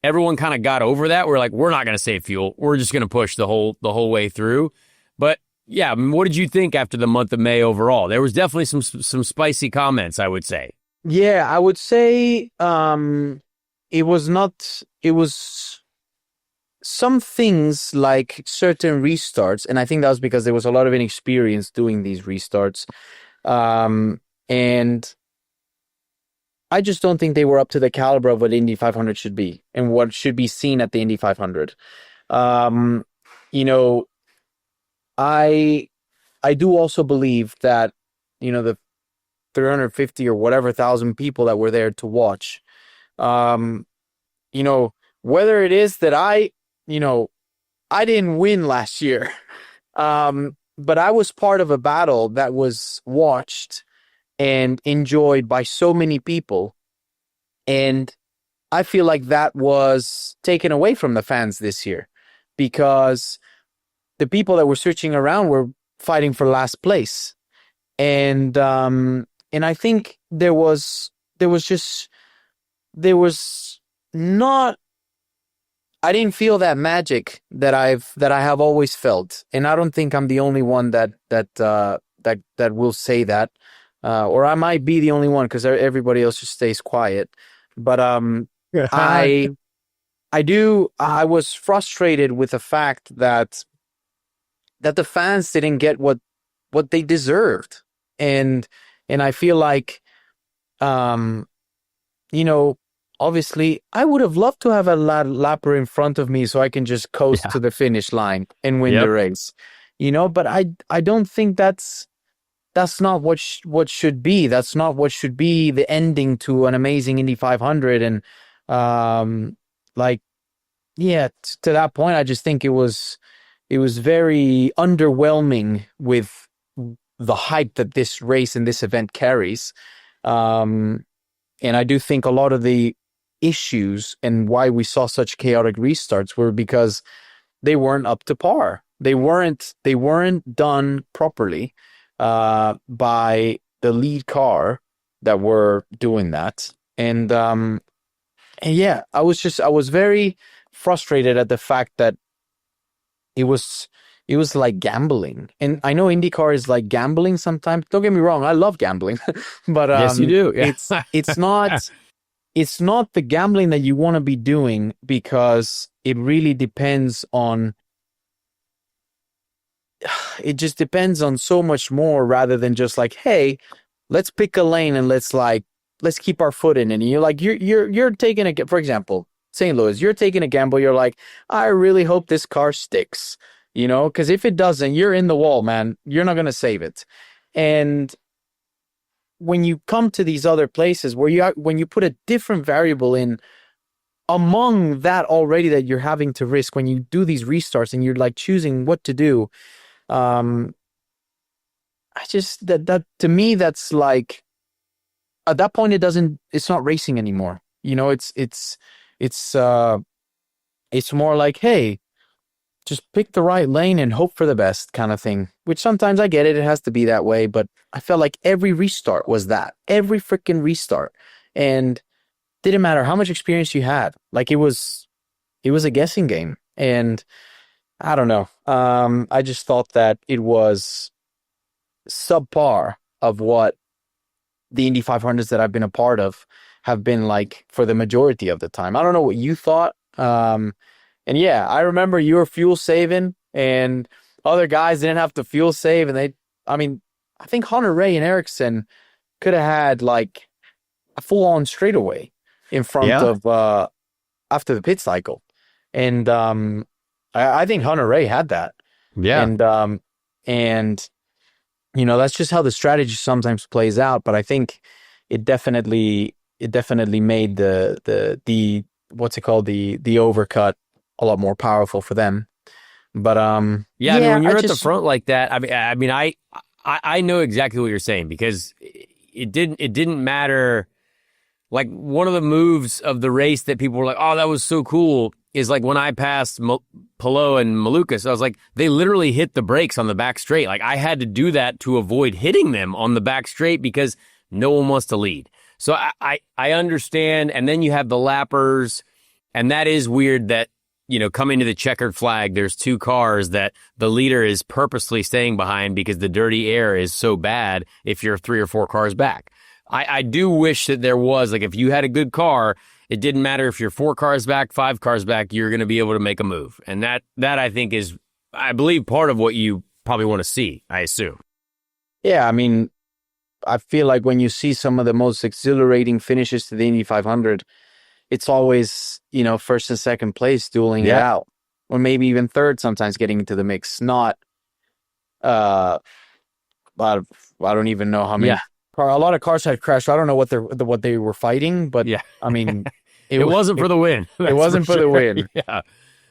everyone kind of got over that. We're like, we're not going to save fuel. We're just going to push the whole way through. But yeah, I mean, what did you think after the month of May overall? There was definitely some spicy comments, I would say. Yeah, I would say it was some things like certain restarts, and I think that was because there was a lot of inexperience doing these restarts. And I just don't think they were up to the caliber of what Indy 500 should be and what should be seen at the Indy 500. You know, I do also believe that, you know, the 350 or whatever thousand people that were there to watch, you know, whether it is that I, you know, I didn't win last year. But I was part of a battle that was watched and enjoyed by so many people. And I feel like that was taken away from the fans this year because the people that were switching around were fighting for last place. And I think there was not, I didn't feel that magic that I have always felt. And I don't think I'm the only one that will say that. Or I might be the only one because everybody else just stays quiet. But I was frustrated with the fact that the fans didn't get what they deserved. And I feel like, obviously I would have loved to have a lapper in front of me so I can just coast to the finish line and win the race, but I don't think that's not what should be. That's not what should be the ending to an amazing Indy 500. And to that point, I just think it was very underwhelming with the hype that this race and this event carries. And I do think a lot of the issues and why we saw such chaotic restarts were because they weren't up to par. They weren't done properly by the lead car that were doing that. And yeah, I was very frustrated at the fact that it was like gambling. And I know IndyCar is like gambling sometimes. Don't get me wrong, I love gambling. But yes, you do. Yeah. It's not the gambling that you want to be doing, because it really depends on, it just depends on so much more rather than just like, hey, let's pick a lane and let's keep our foot in it. And you're taking for example, St. Louis, you're taking a gamble. You're like, I really hope this car sticks, because if it doesn't, you're in the wall, man. You're not going to save it. And when you come to these other places when you put a different variable in among that already that you're having to risk, when you do these restarts and you're like choosing what to do, I just, that to me, that's like, at that point, it's not racing anymore. It's more like, hey, just pick the right lane and hope for the best kind of thing, which sometimes I get it. It has to be that way. But I felt like every restart was that. Every freaking restart. And didn't matter how much experience you had. Like it was a guessing game. And I don't know. I just thought that it was subpar of what the Indy 500s that I've been a part of have been like for the majority of the time. I don't know what you thought. And yeah, I remember you were fuel saving and other guys didn't have to fuel save. And I think Hunter-Reay and Ericsson could have had like a full on straightaway in front of, after the pit cycle. And, I think Hunter-Reay had that. Yeah. And that's just how the strategy sometimes plays out. But I think it definitely made the what's it called? The overcut a lot more powerful for them. But when you're at the front like that, I know exactly what you're saying, because it didn't matter. Like one of the moves of the race that people were like, oh, that was so cool, is like when I passed Palou and Malukas, I was like, they literally hit the brakes on the back straight. Like I had to do that to avoid hitting them on the back straight because no one wants to lead. So I understand. And then you have the lappers, and that is weird that, coming to the checkered flag, there's two cars that the leader is purposely staying behind because the dirty air is so bad if you're 3 or 4 cars back. I do wish that there was, like, if you had a good car, it didn't matter if you're 4 cars back, 5 cars back, you're going to be able to make a move. And that I think is, I believe, part of what you probably want to see, I assume. Yeah, I feel like when you see some of the most exhilarating finishes to the Indy 500, it's always, first and second place dueling it out, or maybe even third sometimes getting into the mix. Not, I don't even know how many. Yeah. A lot of cars had crashed. I don't know what they were fighting, but it wasn't for the win. It wasn't for the win. Yeah.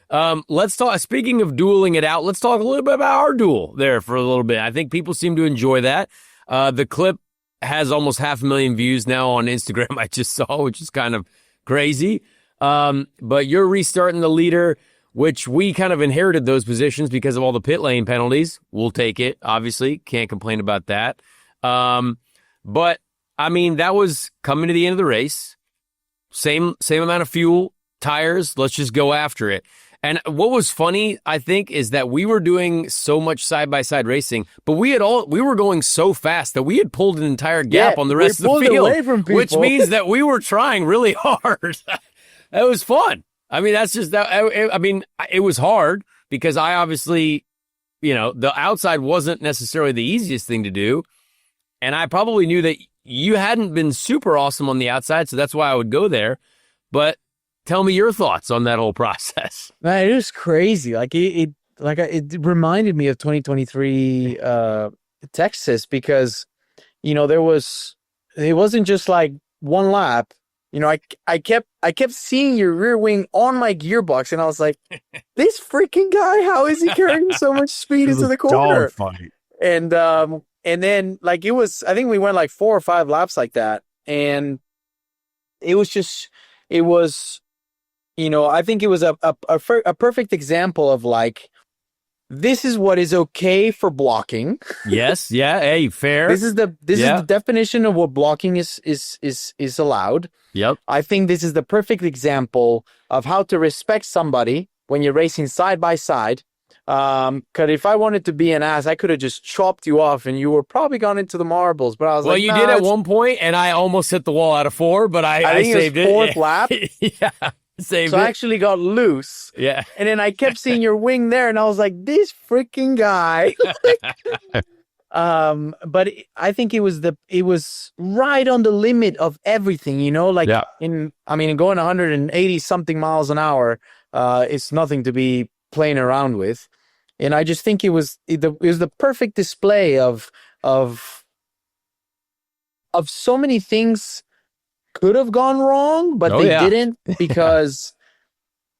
Let's talk. Speaking of dueling it out, let's talk a little bit about our duel there for a little bit. I think people seem to enjoy that. The clip has almost 500,000 views now on Instagram. I just saw, which is kind of crazy. But you're restarting the leader, which we kind of inherited those positions because of all the pit lane penalties. We'll take it. Obviously, can't complain about that. But I mean, that was coming to the end of the race. Same amount of fuel, tires. Let's just go after it. And what was funny, I think, is that we were doing so much side-by-side racing, but we were going so fast that we had pulled an entire gap on the rest of the field, away from which means that we were trying really hard. That was fun. I mean, that's just that. I mean, it was hard because I obviously, the outside wasn't necessarily the easiest thing to do. And I probably knew that you hadn't been super awesome on the outside, so that's why I would go there. But tell me your thoughts on that whole process. Man, it was crazy. It reminded me of 2023 Texas because, it wasn't just like one lap. I kept seeing your rear wing on my gearbox, and I was like, this freaking guy, how is he carrying so much speed into the corner? And then I think we went like 4 or 5 laps like that. And I think it was a perfect example of like, this is what is okay for blocking. Yes. Yeah. Hey, fair. This is the definition of what blocking is allowed. Yep. I think this is the perfect example of how to respect somebody when you're racing side by side. Because if I wanted to be an ass, I could have just chopped you off and you were probably gone into the marbles. But I was like, you did at one point, and I almost hit the wall out of 4, but I think saved it was it. 4th lap. Yeah. Saved So it. I actually got loose. Yeah. And then I kept seeing your wing there, and I was like, this freaking guy. But I think it was right on the limit of everything, going 180 something miles an hour, it's nothing to be playing around with. And I just think it was the perfect display of so many things could have gone wrong, but they didn't because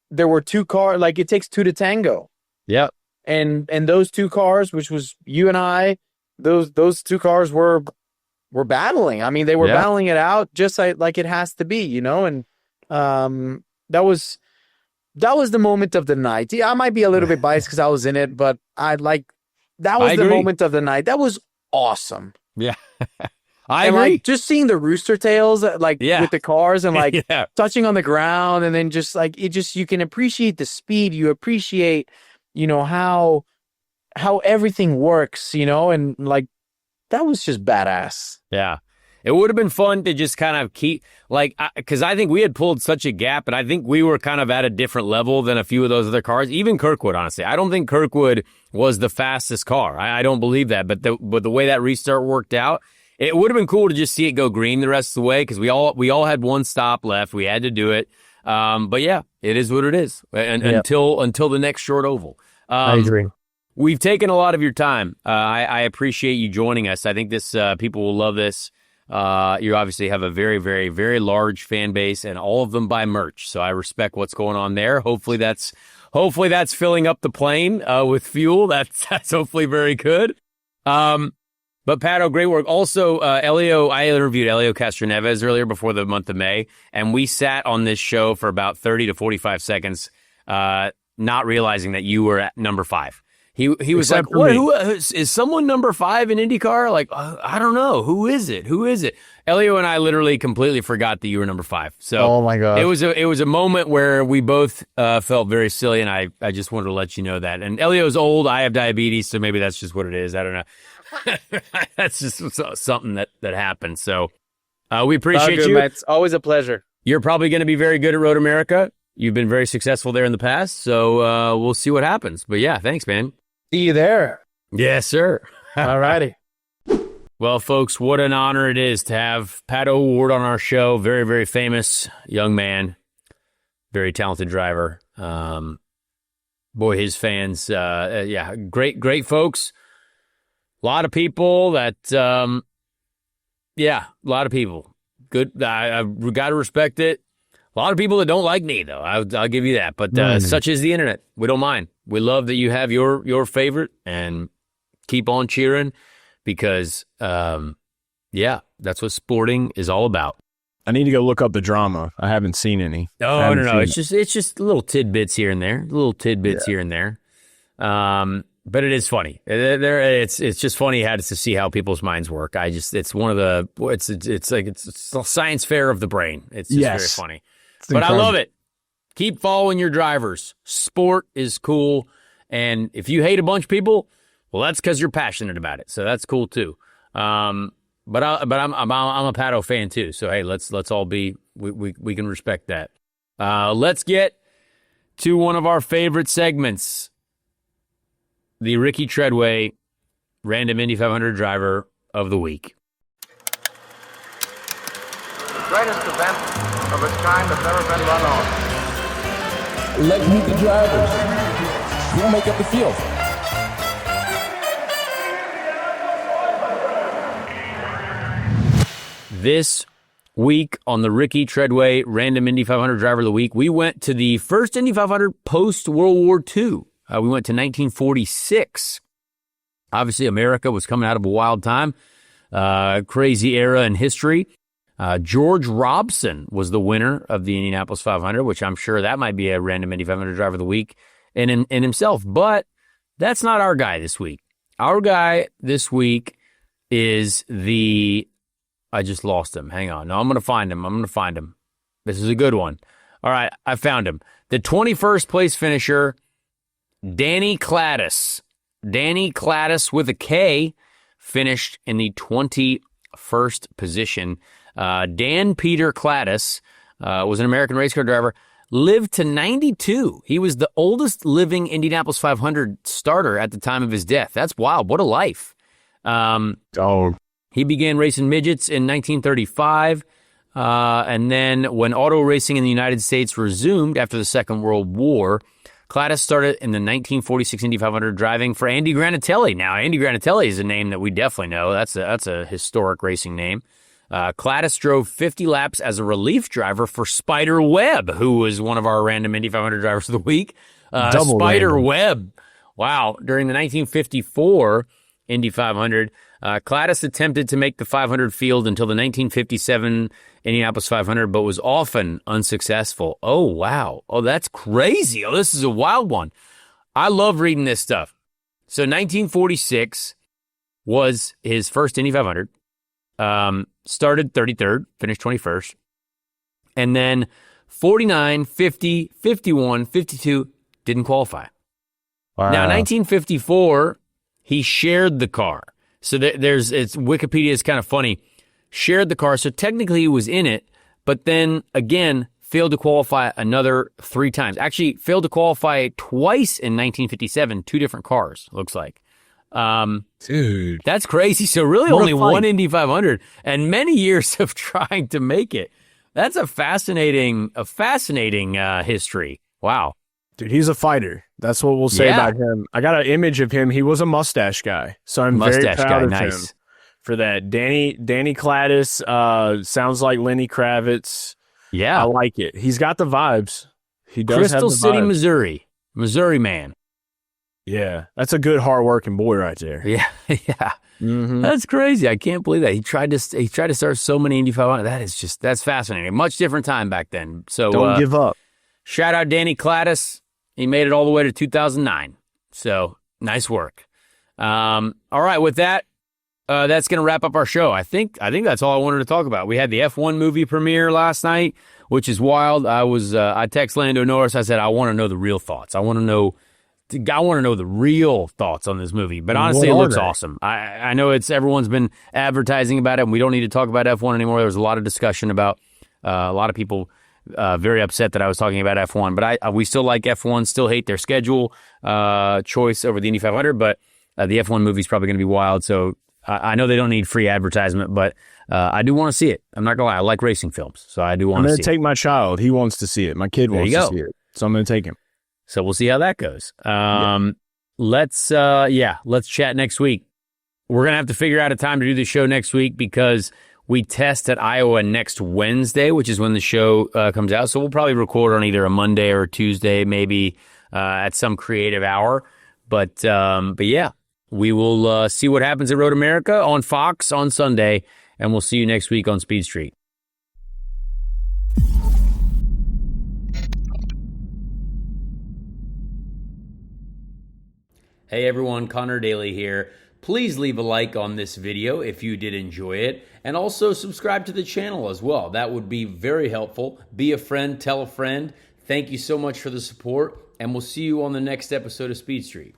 there were 2 cars. Like, it takes 2 to tango. Yep. And those 2 cars, which was you and I, those 2 cars were battling. I mean, they were battling it out just like it has to be, and that was the moment of the night. Yeah, I might be a little bit biased because I was in it, but that was the moment of the night. That was awesome. Yeah. I agree. agree. Just seeing the rooster tails, with the cars and touching on the ground, and then just you can appreciate the speed. You appreciate, how everything works, and that was just badass. Yeah. It would have been fun to just kind of keep, because I think we had pulled such a gap, and I think we were kind of at a different level than a few of those other cars. Even Kirkwood, honestly. I don't think Kirkwood was the fastest car. I don't believe that. But the way that restart worked out, it would have been cool to just see it go green the rest of the way, because we all had one stop left. We had to do it. But yeah, it is what it is. Until the next short oval. I agree. We've taken a lot of your time. I appreciate you joining us. I think people will love this. You obviously have a very, very, very large fan base, and all of them buy merch. So I respect what's going on there. Hopefully that's filling up the plane with fuel. That's hopefully very good. But Pato, great work. Also, I interviewed Elio Castroneves earlier before the month of May, and we sat on this show for about 30 to 45 seconds, not realizing that you were at number 5. He was like, "What? Who is someone number 5 in IndyCar?" Like, I don't know. Who is it? Elio and I literally completely forgot that you were number 5. So, oh my god, it was a moment where we both felt very silly, and I just wanted to let you know that. And Elio's old. I have diabetes, so maybe that's just what it is. I don't know. That's just something that happened. So, we appreciate you. Man. It's always a pleasure. You're probably going to be very good at Road America. You've been very successful there in the past, so we'll see what happens. But yeah, thanks, man. See you there. Yes, sir. All righty. Well, folks, what an honor it is to have Pato O'Ward on our show. Very, very famous young man, very talented driver. Boy, his fans, great folks. A lot of people that, a lot of people. Good. I got to respect it. A lot of people that don't like me, though. I'll give you that. But such is the internet. We don't mind. We love that you have your favorite, and keep on cheering because, yeah, that's what sporting is all about. I need to go look up the drama. I haven't seen any. No. It's just little tidbits here and there. Here and there. But it is funny. It's just funny to see how people's minds work. It's one of the it's a science fair of the brain. It's just very funny. But I love it. Keep following your drivers. Sport is cool, and if you hate a bunch of people, well, that's because you're passionate about it. So that's cool too. But I'm a Pato fan too. So hey, let's all be we can respect that. Let's get to one of our favorite segments. The Ricky Treadway Random Indy 500 Driver of the Week. The greatest event of its kind that's ever been run on. Let's meet the drivers. We'll make up the field. This week on the Ricky Treadway Random Indy 500 Driver of the Week, we went to the first Indy 500 post-World War II. We went to 1946. Obviously, America was coming out of a wild time, crazy era in history. George Robson was the winner of the Indianapolis 500, which I'm sure that might be a random Indy 500 Driver of the Week in himself. But that's not our guy this week. Our guy this week is I just lost him. Hang on. No, I'm going to find him. This is a good one. All right, I found him. The 21st place finisher, Danny Cladis. Danny Cladis with a K finished in the 21st position. Dan Peter Cladis was an American race car driver, lived to 92. He was the oldest living Indianapolis 500 starter at the time of his death. That's wild. What a life. He began racing midgets in 1935. And then when auto racing in the United States resumed after the Second World War, Cladis started in the 1946 Indy 500 driving for Andy Granatelli. Now, Andy Granatelli is a name that we definitely know. That's a historic racing name. Cladis drove 50 laps as a relief driver for Spider Webb, who was one of our random Indy 500 drivers of the week. Spider Webb. Wow. During the 1954 Indy 500, Cladis attempted to make the 500 field until the 1957 Indianapolis 500, but was often unsuccessful. Oh, wow. Oh, that's crazy. Oh, this is a wild one. I love reading this stuff. So 1946 was his first Indy 500. Started 33rd, finished 21st. And then 49, 50, 51, 52, didn't qualify. Wow. Now, 1954, he shared the car. So Wikipedia is kind of funny. Shared the car, so technically he was in it, but then again failed to qualify another 3 times. Actually, failed to qualify twice in 1957, 2 different cars, looks like. Dude, that's crazy. So really only one Indy 500 and many years of trying to make it. That's a fascinating history. Wow. Dude, he's a fighter. That's what we'll say about him. I got an image of him. He was a mustache guy, so I'm very proud of him for that. Danny Cladis sounds like Lenny Kravitz. Yeah, I like it. He's got the vibes. He does Crystal have the City, vibes. Missouri man. Yeah, that's a good, hard-working boy right there. Yeah. Mm-hmm. That's crazy. I can't believe that he tried to start so many Indy 500. That's fascinating. Much different time back then. So don't give up. Shout out Danny Cladis. He made it all the way to 2009. So nice work. All right, with that, that's going to wrap up our show. I think that's all I wanted to talk about. We had the F1 movie premiere last night, which is wild. I text Lando Norris. I said, I want to know the real thoughts. I want to know the real thoughts on this movie. But honestly, it looks awesome. I know everyone's been advertising about it, and we don't need to talk about F1 anymore. There was a lot of discussion about a lot of people very upset that I was talking about F1. But we still like F1, still hate their schedule choice over the Indy 500. But the F1 movie is probably going to be wild. So I know they don't need free advertisement, but I do want to see it. I'm not going to lie. I like racing films, so I do want to see it. I'm going to take my child. He wants to see it. My kid wants to see it. So I'm going to take him. So we'll see how that goes. Let's chat next week. We're going to have to figure out a time to do the show next week because We test at Iowa next Wednesday, which is when the show comes out. So we'll probably record on either a Monday or a Tuesday, maybe at some creative hour. But yeah, we will see what happens at Road America on Fox on Sunday, and we'll see you next week on Speed Street. Hey everyone, Connor Daly here. Please leave a like on this video if you did enjoy it, and also subscribe to the channel as well. That would be very helpful. Be a friend, tell a friend. Thank you so much for the support, and we'll see you on the next episode of Speed Street.